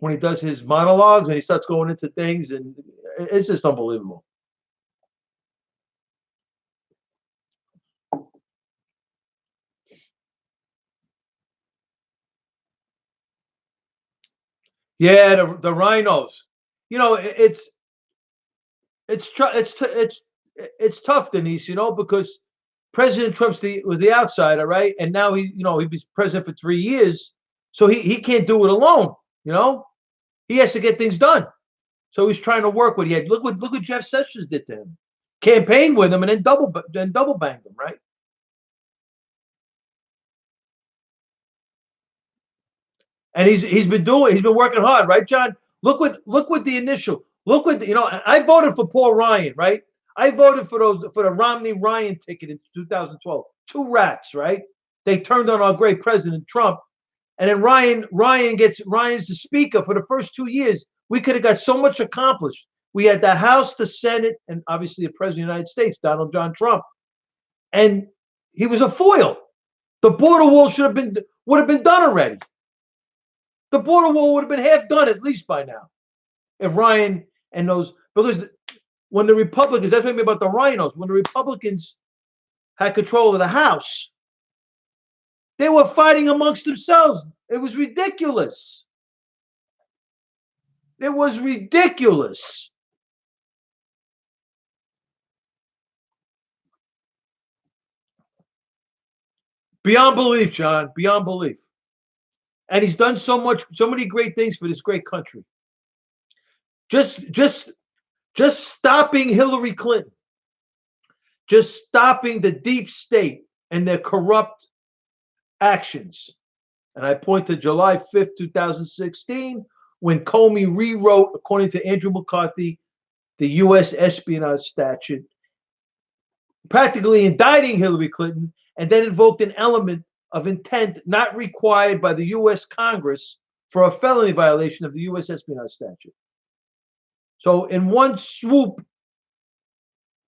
when he does his monologues and he starts going into things, and it's just unbelievable. Yeah, the rhinos. It's tough, Denise. Because President Trump was the outsider, right? And now he was president for 3 years, so he can't do it alone. He has to get things done. So he's trying to work with. Look what Jeff Sessions did to him. campaigned with him, and then double banged him, right? And he's been working hard, right, John? Look what the initial look what I voted for Paul Ryan, right? I voted for the Romney Ryan ticket in 2012. Two rats, right? They turned on our great President Trump, and then Ryan's the speaker for the first 2 years. We could have got so much accomplished. We had the House, the Senate, and obviously the President of the United States, Donald John Trump, and he was a foil. The border wall would have been done already. The border wall would have been half done at least by now if Ryan and those, because when the Republicans, that's what I mean about the rhinos, when the Republicans had control of the House, they were fighting amongst themselves. It was ridiculous. It was ridiculous. Beyond belief, John. Beyond belief. And he's done so many great things for this great country. Just stopping Hillary Clinton, just stopping the deep state and their corrupt actions. And I point to July 5th, 2016, when Comey rewrote, according to Andrew McCarthy, the U.S. espionage statute, practically indicting Hillary Clinton, and then invoked an element of intent not required by the U.S. Congress for a felony violation of the U.S. espionage statute. So in one swoop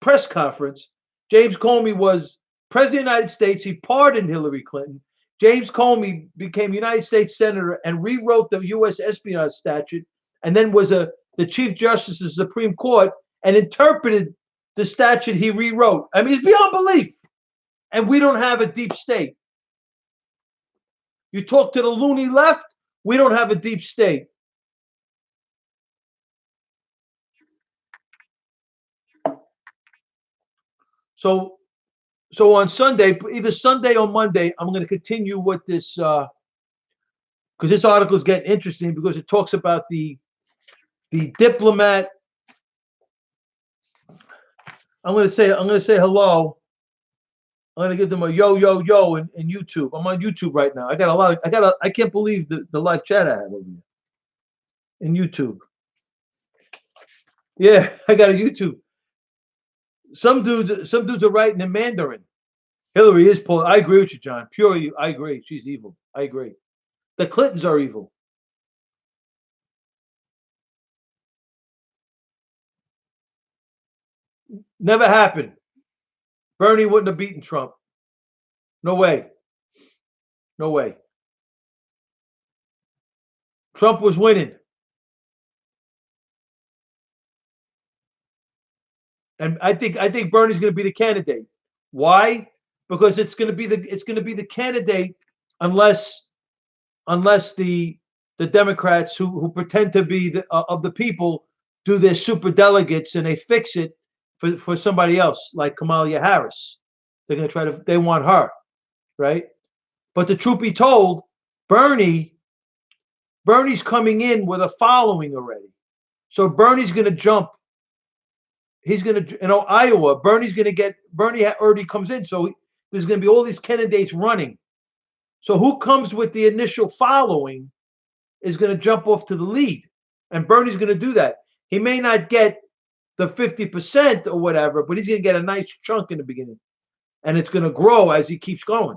press conference, James Comey was President of the United States. He pardoned Hillary Clinton. James Comey became United States Senator and rewrote the U.S. espionage statute, and then was the Chief Justice of the Supreme Court and interpreted the statute he rewrote. I mean, it's beyond belief. And we don't have a deep state. You talk to the loony left, we don't have a deep state. So on Sunday, either Sunday or Monday, I'm going to continue with this because this article is getting interesting because it talks about the diplomat. I'm going to say hello. I'm going to give them a yo in YouTube. I'm on YouTube right now. I can't believe the live chat I have over here in YouTube. Yeah, I got a YouTube. Some dudes are writing in Mandarin. Hillary is Paul. I agree with you, John. I agree. She's evil. I agree. The Clintons are evil. Never happened. Bernie wouldn't have beaten Trump. No way. No way. Trump was winning. And I think Bernie's going to be the candidate. Why? Because it's going to be the candidate unless the Democrats who pretend to be of the people do their super delegates and they fix it for somebody else like Kamala Harris. They're going to they want her, right? But the truth be told, Bernie's coming in with a following already. So Bernie's going to jump. He's going to, Iowa, Bernie already comes in. So there's going to be all these candidates running. So who comes with the initial following is going to jump off to the lead. And Bernie's going to do that. He may not get the 50% or whatever, but he's going to get a nice chunk in the beginning. And it's going to grow as he keeps going.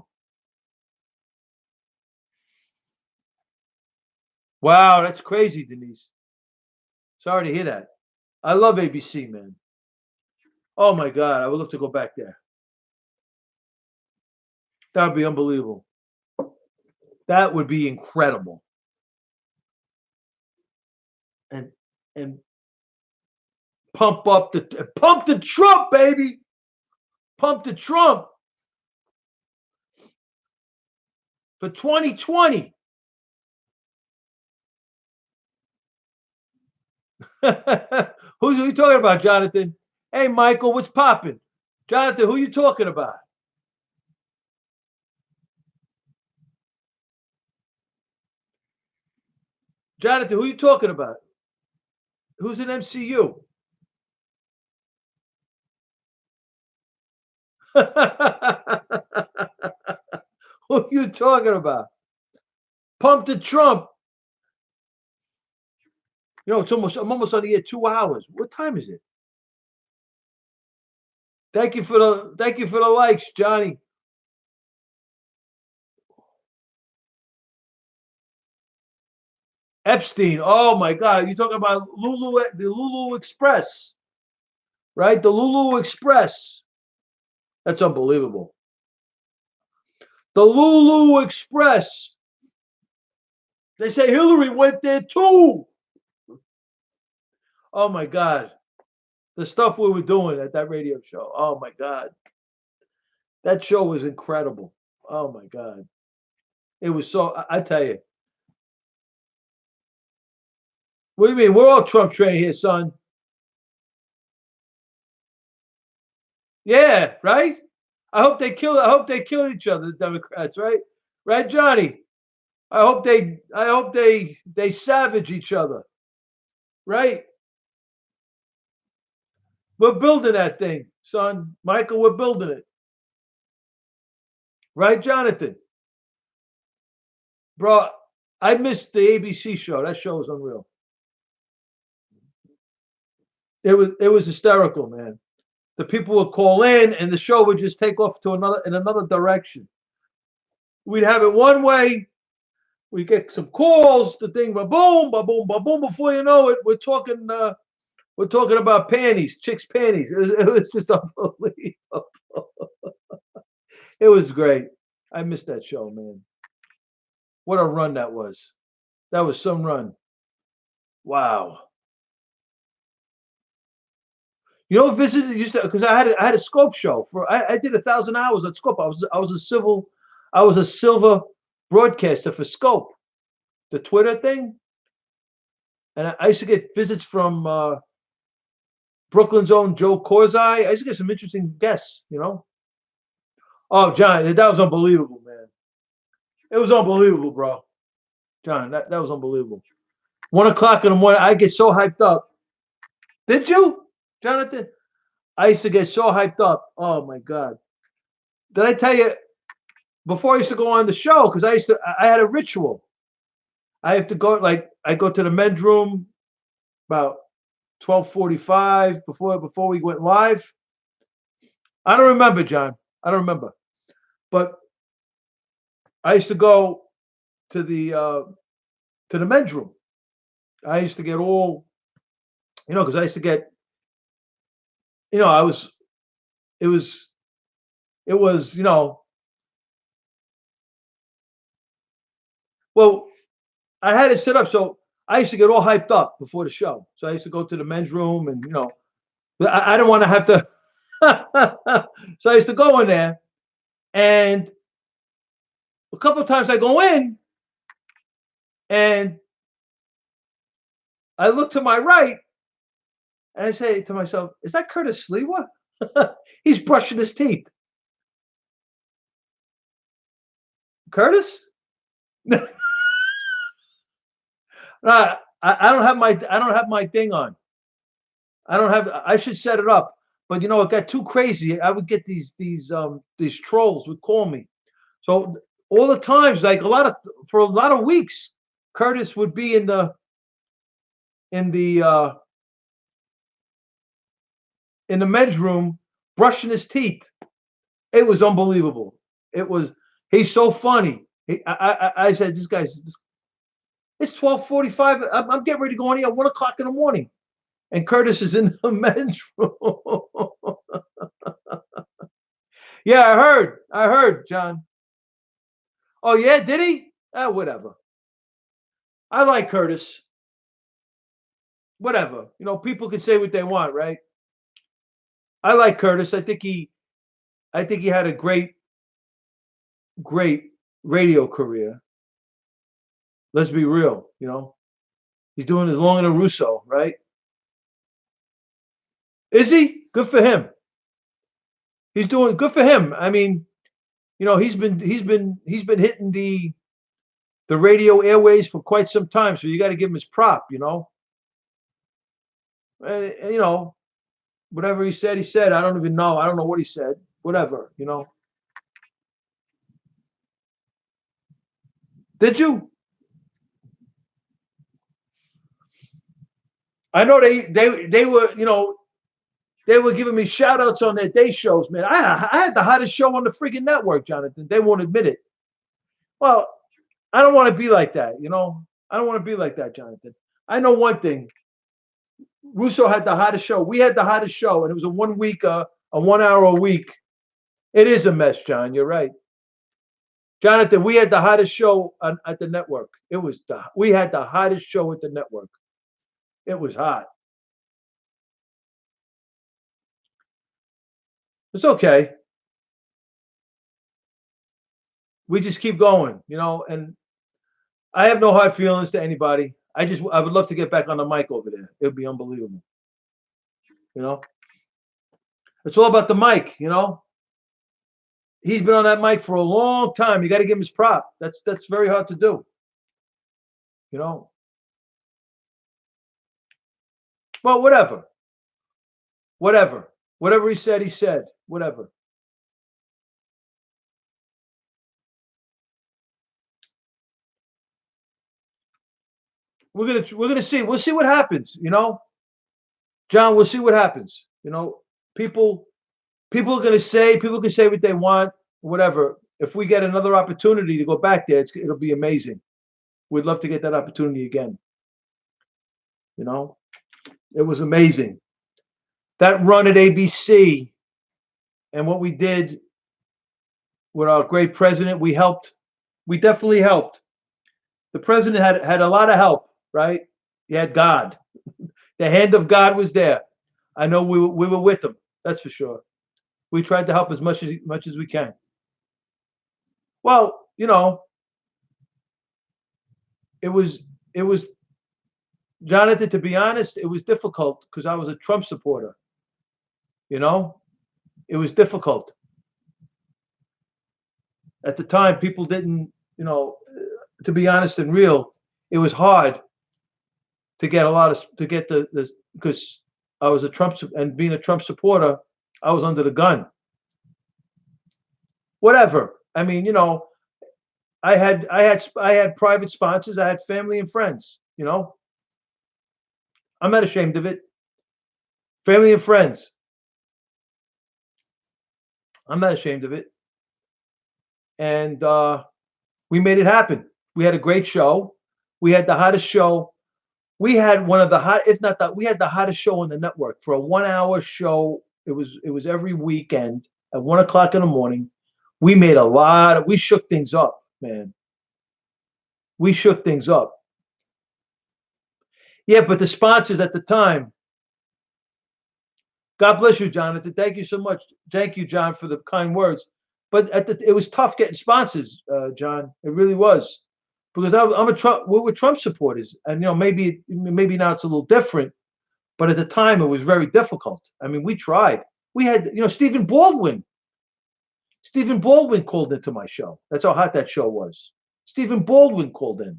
Wow, that's crazy, Denise. Sorry to hear that. I love ABC, man. Oh my God, I would love to go back there. That would be unbelievable. That would be incredible. And pump the Trump, baby. Pump the Trump for 2020. Who are you talking about, Jonathan? Hey, Michael, what's popping? Jonathan, who are you talking about? Jonathan, who are you talking about? Who's in MCU? What are you talking about? Pump the Trump. I'm almost on the air 2 hours. What time is it? Thank you for the likes, Johnny. Epstein. Oh my God. You're talking about the Lulu Express, right? The Lulu Express. That's unbelievable. The Lulu Express. They say Hillary went there too. Oh my God. The stuff we were doing at that radio show. Oh my God. That show was incredible. Oh my God. It was so, I tell you. What do you mean? We're all Trump trained here, son. Yeah, right? I hope they kill each other, the Democrats, right? Right, Johnny? I hope they savage each other. Right? We're building that thing, son. Michael, we're building it. Right, Jonathan? Bro, I missed the ABC show. That show was unreal. It was hysterical, man. The people would call in and the show would just take off to another direction. We'd have it one way, we get some calls, the thing ba boom, ba boom, ba boom. Before you know it, we're talking about panties, chicks' panties. It was just unbelievable. It was great. I missed that show, man. What a run that was. That was some run. Wow. Visit used to because I had a scope show I did 1,000 hours at scope. I was a silver broadcaster for scope, the Twitter thing, and I used to get visits from Brooklyn's own Joe Corzai. I used to get some interesting guests. Oh, John, that was unbelievable, man. It was unbelievable, bro. John, that was unbelievable. 1 o'clock in the morning, I get so hyped up. Did you, Jonathan? I used to get so hyped up. Oh my God. Did I tell you before I used to go on the show? Because I had a ritual. I have to go, like, I go to the men's room about 12:45 before we went live. I don't remember, John. I don't remember. But I used to go to the men's room. I used to get all, because I used to get, I was, it was, it was, well, I had it set up so I used to get all hyped up before the show. So I used to go to the men's room, and I didn't want to have to. So I used to go in there, and a couple of times I go in, and I look to my right, and I say to myself, "Is that Curtis Sliwa? He's brushing his teeth." Curtis? I don't have my thing on. I don't have. I should set it up, but it got too crazy. I would get these trolls would call me. So all the times, like for a lot of weeks, Curtis would be in the uh, in the men's room brushing his teeth. It was unbelievable. He's so funny. I said, it's 12:45. I'm getting ready to go on here at 1 o'clock in the morning, and Curtis is in the men's room. Yeah, I heard, John. Oh yeah, did he? Whatever. I like Curtis. Whatever. People can say what they want, right? I like Curtis. I think he had a great radio career. Let's be real. He's doing as long as Russo, right? Is he? Good for him. He's doing good for him. I mean, he's been hitting the radio airways for quite some time, so you got to give him his prop. And, whatever he said. I don't even know. I don't know what he said, whatever, Did you? I know they were, they were giving me shout outs on their day shows, man. I had the hottest show on the freaking network, Jonathan. They won't admit it. Well, I don't want to be like that, I don't want to be like that, Jonathan. I know one thing. Russo had the hottest show. We had the hottest show, and it was a 1 week, a 1 hour a week. It is a mess, John. You're right, Jonathan. We had the hottest show at the network. We had the hottest show at the network. It was hot. It's okay. We just keep going, and I have no hard feelings to anybody. I would love to get back on the mic over there. It would be unbelievable. You know, it's all about the mic. He's been on that mic for a long time. You got to give him his prop. That's very hard to do. Well, whatever. Whatever he said. Whatever. We're gonna see. We'll see what happens. John. We'll see what happens. People are gonna say. People can say what they want. Whatever. If we get another opportunity to go back there, it'll be amazing. We'd love to get that opportunity again. It was amazing. That run at ABC and what we did with our great president, we helped. We definitely helped. The president had a lot of help, right? He had God. The hand of God was there. I know we were with him. That's for sure. We tried to help as much as we can. Well, it was Jonathan, to be honest, it was difficult because I was a Trump supporter. It was difficult. At the time, people didn't, to be honest and real, it was hard to get the because I was a Trump, and being a Trump supporter, I was under the gun. Whatever. I mean, I had private sponsors. I had family and friends. I'm not ashamed of it. Family and friends. I'm not ashamed of it. And we made it happen. We had a great show. We had the hottest show. We had one of the hot, if not that, we had the hottest show on the network for a 1 hour show. It was every weekend at 1 o'clock in the morning. We made we shook things up, man. We shook things up. Yeah, but the sponsors at the time, God bless you, Jonathan. Thank you so much. Thank you, John, for the kind words. But it was tough getting sponsors, John. It really was, because we were Trump supporters, and maybe now it's a little different, but at the time it was very difficult. I mean, we tried. We had Stephen Baldwin. Stephen Baldwin called into my show. That's how hot that show was. Stephen Baldwin called in.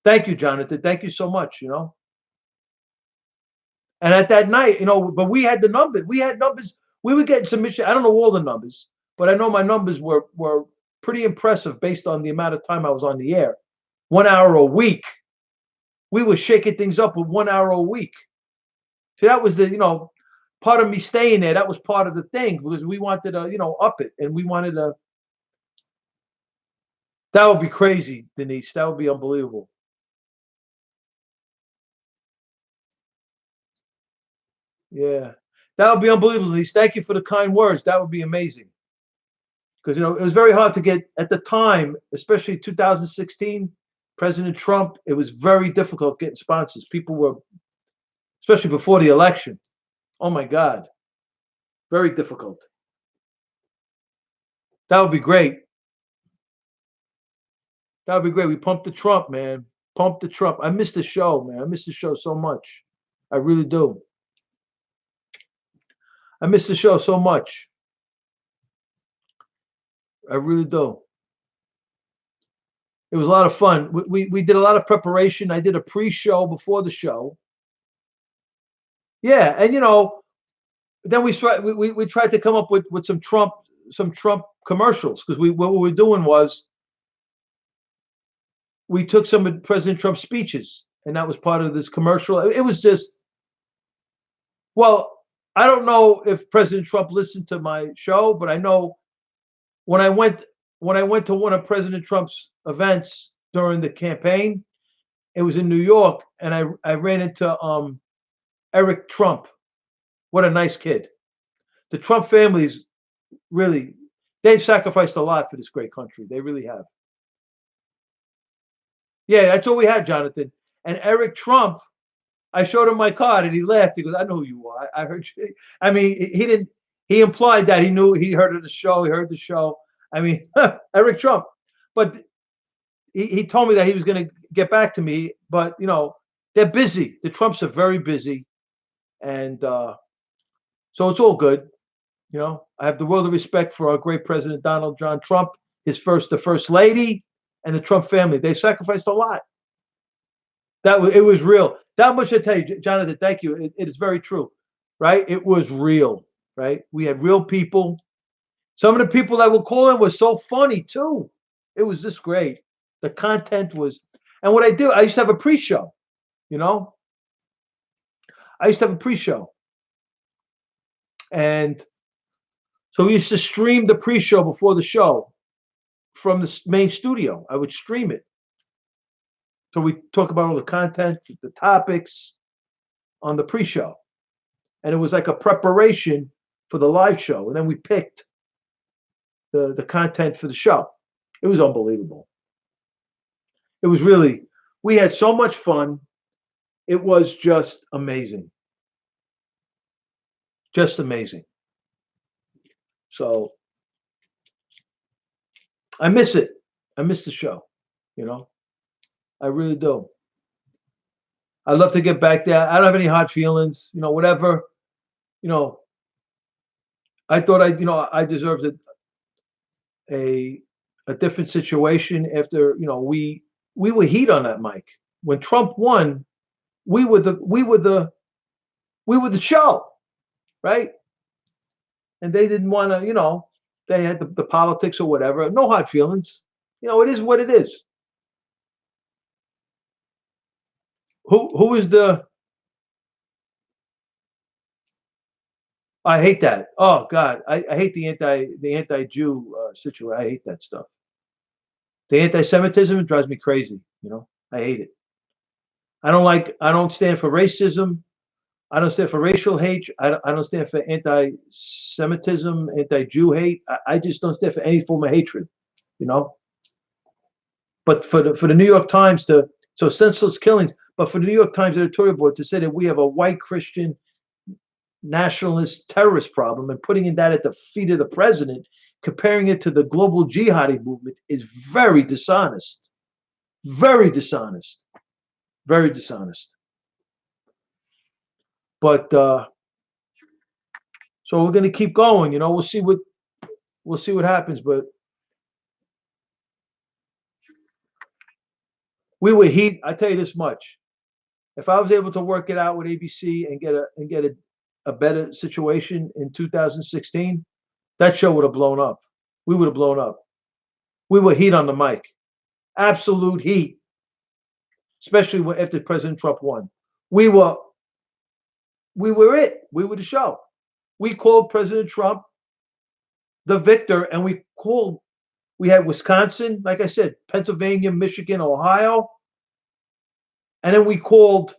Thank you, Jonathan. Thank you so much. And at that night, but we had the numbers. We had numbers. We were getting submission. I don't know all the numbers, but I know my numbers were pretty impressive based on the amount of time I was on the air. 1 hour a week. We were shaking things up with 1 hour a week. So that was the, part of me staying there. That was part of the thing, because we wanted to, up it, and we wanted to. That would be crazy, Denise. That would be unbelievable. Yeah, that would be unbelievable, Denise. Thank you for the kind words. That would be amazing. Because it was very hard to get at the time, especially 2016, President Trump. It was very difficult getting sponsors. People were, especially before the election. Oh my God, very difficult. That would be great. That would be great. We pumped the Trump, man. Pump the Trump. I miss the show, man. I miss the show so much. I really do. I miss the show so much. I really do. It was a lot of fun. We did a lot of preparation. I did a pre-show before the show. Yeah, and then we tried to come up with some Trump commercials, because we what we were doing was we took some of President Trump's speeches, and that was part of this commercial. It was just, well, I don't know if President Trump listened to my show, but I know when I went when I went to one of President Trump's events during the campaign, it was in New York, and I ran into Eric Trump. What a nice kid. The Trump family's really, they've sacrificed a lot for this great country. They really have. Yeah, that's all we had, Jonathan. And Eric Trump, I showed him my card, and he laughed. He goes, "I know who you are. I heard you." I mean, he didn't. He implied that he knew. He heard of the show. He heard the show. I mean, Eric Trump. But he told me that he was going to get back to me. But they're busy. The Trumps are very busy, and so it's all good. I have the world of respect for our great President Donald John Trump, the first lady, and the Trump family. They sacrificed a lot. It was real. That much I tell you, Jonathan. Thank you. It is very true, right? It was real, right? We had real people. Some of the people that were calling was so funny too. It was just great. The content was, and what I used to have a pre-show. I used to have a pre-show, and so we used to stream the pre-show before the show from the main studio. I would stream it. So we talk about all the content, the topics on the pre-show. And it was like a preparation for the live show. And then we picked the content for the show. It was unbelievable. It was really, we had so much fun. It was just amazing. Just amazing. So I miss it. I miss the show, I really do. I'd love to get back there. I don't have any hard feelings, whatever. I thought I deserved a different situation after, we were heat on that mic. When Trump won, we were the show, right? And they didn't want to, they had the politics or whatever. No hard feelings. It is what it is. Who is the? I hate that. Oh God, I hate the anti-Jew situation. I hate that stuff. The anti-Semitism drives me crazy. I hate it. I don't stand for racism. I don't stand for racial hate. I don't stand for anti-Semitism, anti-Jew hate. I just don't stand for any form of hatred. But for the New York Times so senseless killings. But for the New York Times editorial board to say that we have a white Christian nationalist terrorist problem and putting that at the feet of the president, comparing it to the global jihadi movement, is very dishonest. Very dishonest. Very dishonest. But so we're going to keep going. We'll see what happens. But we were heat. I tell you this much: if I was able to work it out with ABC and get a better situation in 2016, that show would have blown up. We would have blown up. We were heat on the mic, absolute heat, especially after President Trump won. We were it. We were the show. We called President Trump the victor, and we had Wisconsin, like I said, Pennsylvania, Michigan, Ohio, and then we called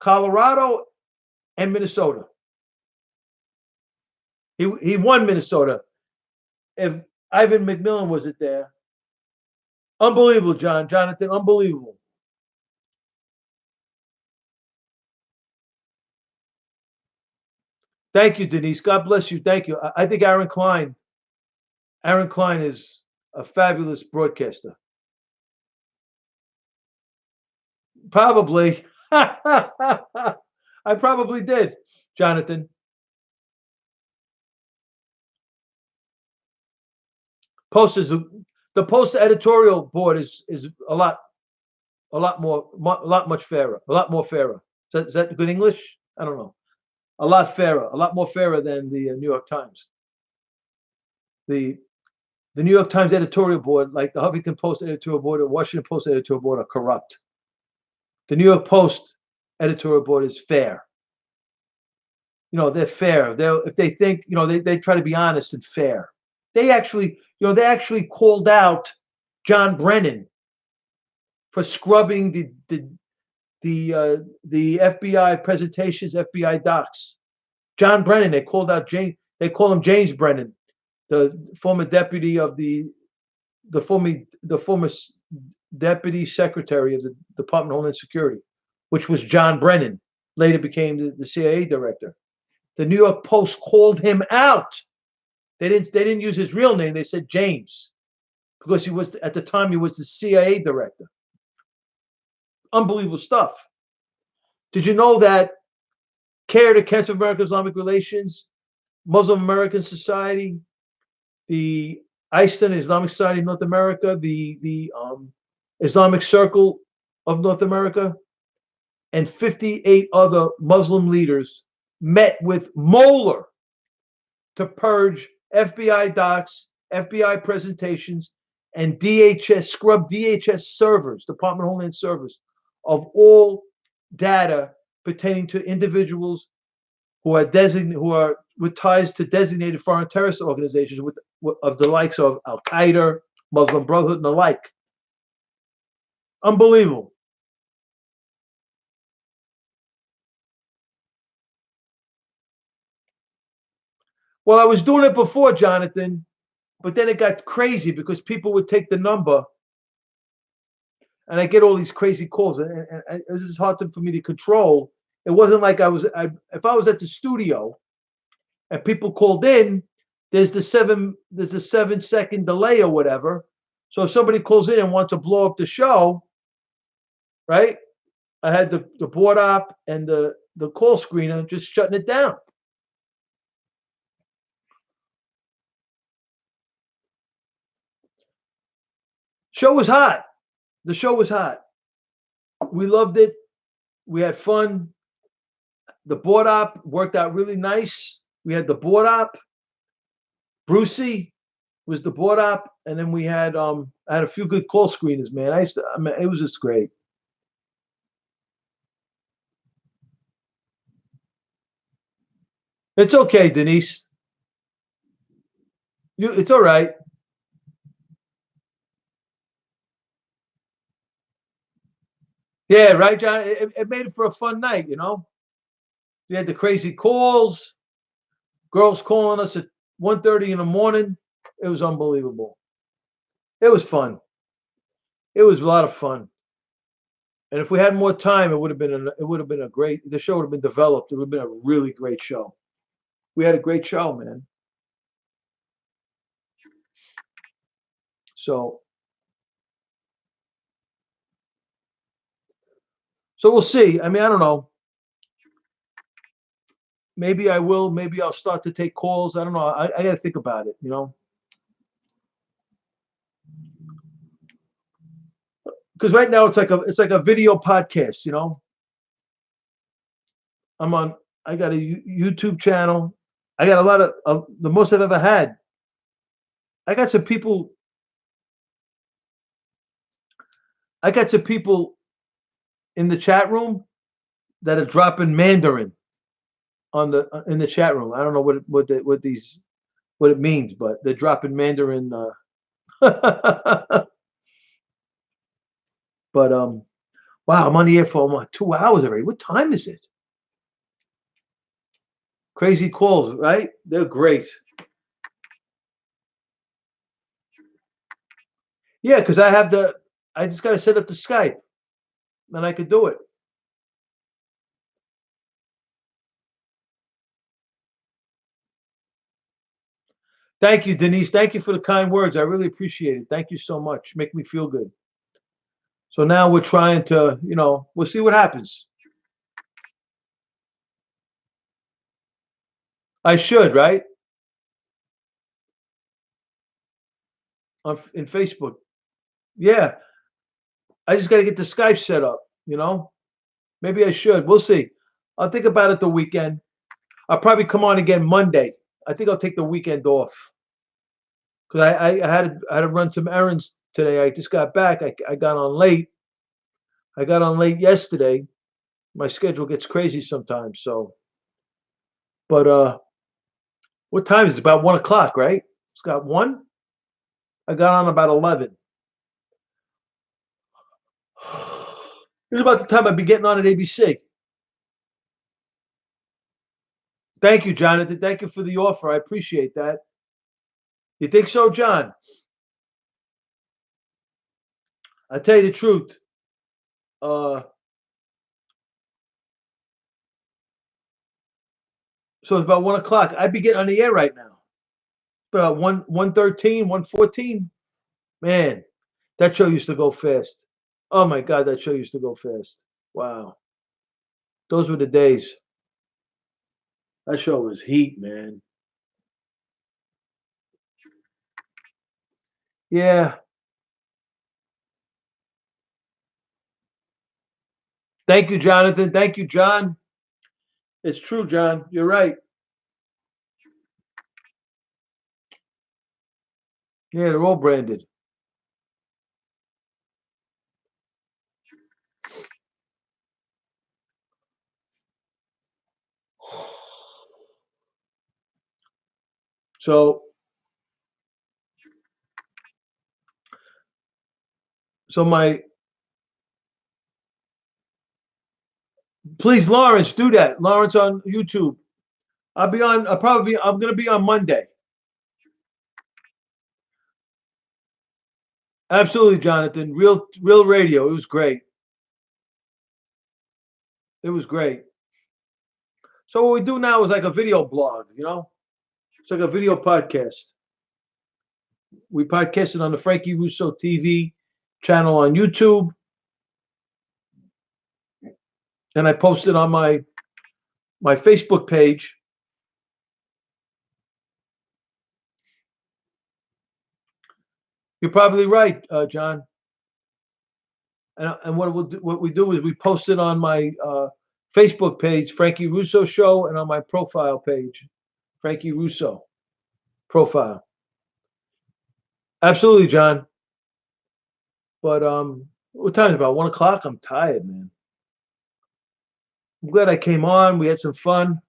Colorado and Minnesota. He won Minnesota. If Ivan McMillan wasn't there, unbelievable, Jonathan, unbelievable. Thank you, Denise. God bless you. Thank you. I think Aaron Klein is a fabulous broadcaster. Probably. I probably did, Jonathan. The Post editorial board is a lot much fairer, a lot more fairer. Is that good English? I don't know. A lot fairer, a lot more fairer than the New York Times. The the New York Times editorial board, like the Huffington Post editorial board or Washington Post editorial board, are corrupt. The New York Post editorial board is fair. They're fair. If they think, they try to be honest and fair. They actually called out John Brennan for scrubbing the FBI presentations, FBI docs. John Brennan, they called out James. They call him James Brennan, the former deputy of the former deputy secretary of the Department of Homeland Security, which was John Brennan, later became the CIA director. The New York Post called him out. They didn't use his real name. They said James, because at the time he was the CIA director. Unbelievable stuff. Did you know that CARE, the Council of American Islamic Relations, Muslim American Society, the ISTAN, Islamic Society of North America, the Islamic Circle of North America, and 58 other Muslim leaders met with Mueller to purge FBI docs, FBI presentations, and scrub DHS servers, Department of Homeland Service, of all data pertaining to individuals who are with ties to designated foreign terrorist organizations of the likes of Al Qaeda, Muslim Brotherhood, and the like. Unbelievable. Well, I was doing it before, Jonathan, but then it got crazy because people would take the number, and I get all these crazy calls, and it was hard for me to control. It wasn't like if I was at the studio and people called in, there's the 7-second delay or whatever. So if somebody calls in and wants to blow up the show, right? I had the board op and the call screener just shutting it down. Show was hot. The show was hot. We loved it. We had fun. The board op worked out really nice. We had the board op. Brucey was the board op, and then we had I had a few good call screeners, man. It was just great. It's okay, Denise. It's all right. Yeah, right, John. It made it for a fun night, We had the crazy calls, girls calling us at 1:30 in the morning. It was unbelievable. It was fun. It was a lot of fun. And if we had more time, it would have been the show would have been developed. It would have been a really great show. We had a great show, man. So we'll see. I mean, I don't know. Maybe I will. Maybe I'll start to take calls. I don't know. I got to think about it, Because right now it's like a video podcast, I got a YouTube channel. I got a lot of the most I've ever had. I got some people in the chat room that are dropping Mandarin in the chat room. I don't know what it means, but they're dropping Mandarin. But wow, I'm on the air for almost 2 hours already. What time is it? Crazy calls, right? They're great. Yeah, because I just got to set up the Skype, and I could do it. Thank you, Denise. Thank you for the kind words. I really appreciate it. Thank you so much. Make me feel good. So now we're trying to, we'll see what happens. I should, right? In Facebook. Yeah. I just got to get the Skype set up, Maybe I should. We'll see. I'll think about it the weekend. I'll probably come on again Monday. I think I'll take the weekend off because I had to run some errands today. I just got back. I got on late. I got on late yesterday. My schedule gets crazy sometimes. So, but what time is it? About 1 o'clock, right? It's got 1. I got on about 11. This is about the time I'd be getting on at ABC. Thank you, Jonathan. Thank you for the offer. I appreciate that. You think so, John? I tell you the truth. Uh, so it's about 1 o'clock. I'd be getting on the air right now. About 1:13, 1:14. Man, that show used to go fast. Oh my God, that show used to go fast. Wow. Those were the days. That show was heat, man. Yeah. Thank you, Jonathan. Thank you, John. It's true, John. You're right. Yeah, they're all branded. So, so my please, Lawrence, do that. Lawrence on YouTube. I'll be on. I'm gonna be on Monday. Absolutely, Jonathan. Real radio. It was great. It was great. So what we do now is like a video blog. It's like a video podcast. We podcast it on the Frankie Russo TV channel on YouTube, and I post it on my Facebook page. You're probably right, John. And what we do is we post it on my Facebook page, Frankie Russo Show, and on my profile page, Frankie Russo profile. Absolutely, John. But what time is it? About 1 o'clock? I'm tired, man. I'm glad I came on. We had some fun.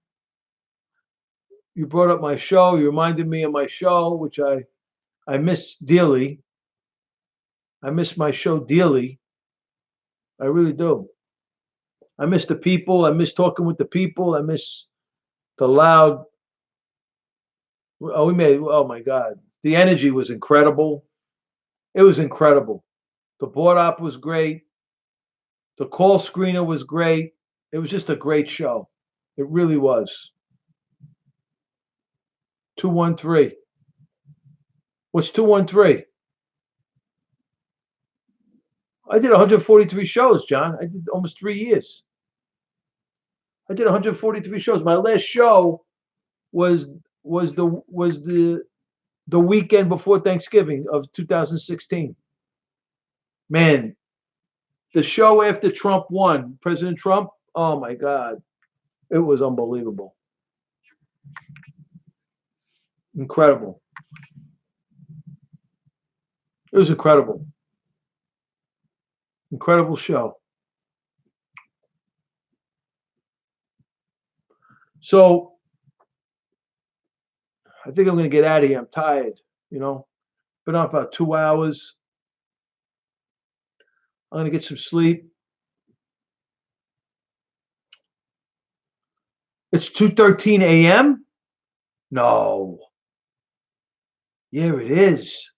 You brought up my show. You reminded me of my show, which I miss dearly. I miss my show dearly. I really do. I miss the people. I miss talking with the people. I miss the loud. Oh my God. The energy was incredible. It was incredible. The board op was great. The call screener was great. It was just a great show. It really was. 213. What's 213? I did 143 shows, John. I did almost 3 years. I did 143 shows. My last show was the weekend before Thanksgiving of 2016. Man, the show after Trump won, President Trump. Oh my God, it was unbelievable, incredible. It was incredible, incredible show. So I think I'm going to get out of here. I'm tired. Been up about 2 hours. I'm going to get some sleep. It's 2:13 a.m. No. Yeah, it is.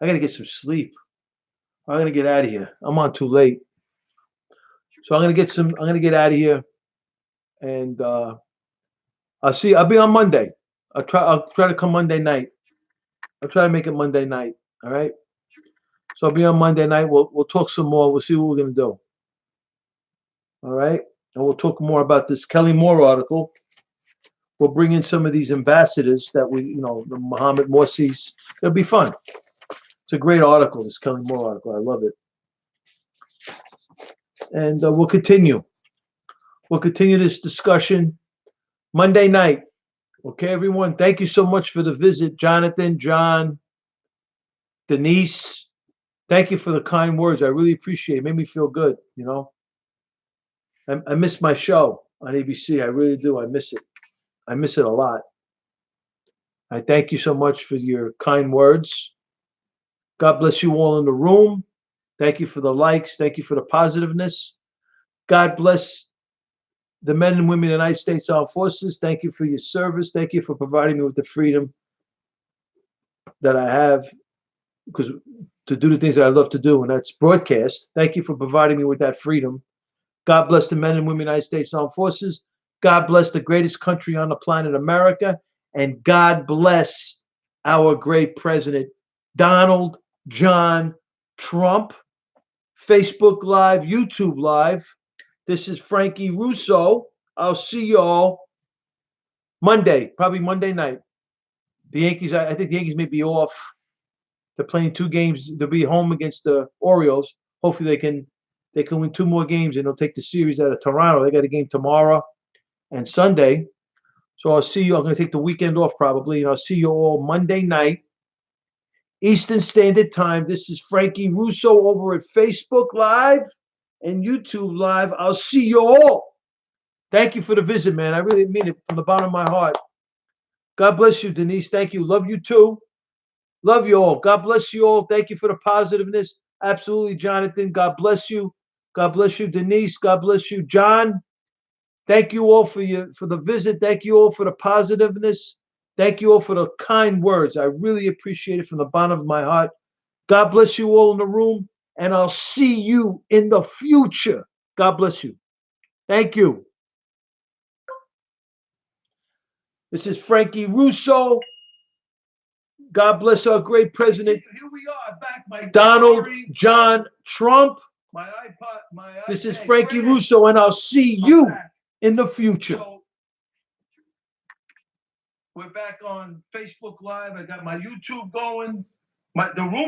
I got to get some sleep. I'm going to get out of here. I'm on too late. So I'm going to get out of here, and I'll be on Monday. I'll try to come Monday night. I'll try to make it Monday night. All right. So I'll be on Monday night. We'll talk some more. We'll see what we're gonna do. All right. And we'll talk more about this Kelly Moore article. We'll bring in some of these ambassadors that the Muhammad Morsi's. It'll be fun. It's a great article, this Kelly Moore article. I love it. And we'll continue. We'll continue this discussion Monday night. Okay, everyone. Thank you so much for the visit, Jonathan, John, Denise. Thank you for the kind words. I really appreciate it. It made me feel good. I miss my show on ABC. I really do. I miss it. I miss it a lot. I thank you so much for your kind words. God bless you all in the room. Thank you for the likes. Thank you for the positiveness. God bless the men and women of the United States Armed Forces. Thank you for your service. Thank you for providing me with the freedom that I have because to do the things that I love to do, and that's broadcast. Thank you for providing me with that freedom. God bless the men and women of the United States Armed Forces. God bless the greatest country on the planet, America. And God bless our great president, Donald John Trump. Facebook Live, YouTube Live. This is Frankie Russo. I'll see y'all Monday, probably Monday night. The Yankees, I think the Yankees may be off. They're playing 2 games. They'll be home against the Orioles. Hopefully they can win 2 more games and they'll take the series out of Toronto. They got a game tomorrow and Sunday. So I'll see you. I'm going to take the weekend off probably, and I'll see you all Monday night, Eastern Standard Time. This is Frankie Russo over at Facebook Live and YouTube Live. I'll see you all. Thank you for the visit, man. I really mean it from the bottom of my heart. God bless you, Denise. Thank you. Love you too. Love you all. God bless you all. Thank you for the positiveness. Absolutely, Jonathan. God bless you. God bless you, Denise. God bless you, John. Thank you all for the visit. Thank you all for the positiveness. Thank you all for the kind words. I really appreciate it from the bottom of my heart. God bless you all in the room, and I'll see you in the future. God bless you. Thank you. This is Frankie Russo. God bless our great president. Here we are back, my Donald John Trump. My iPod, this is Frankie Russo, and I'll see you in the future. So, we're back on Facebook Live. I got my YouTube going. The room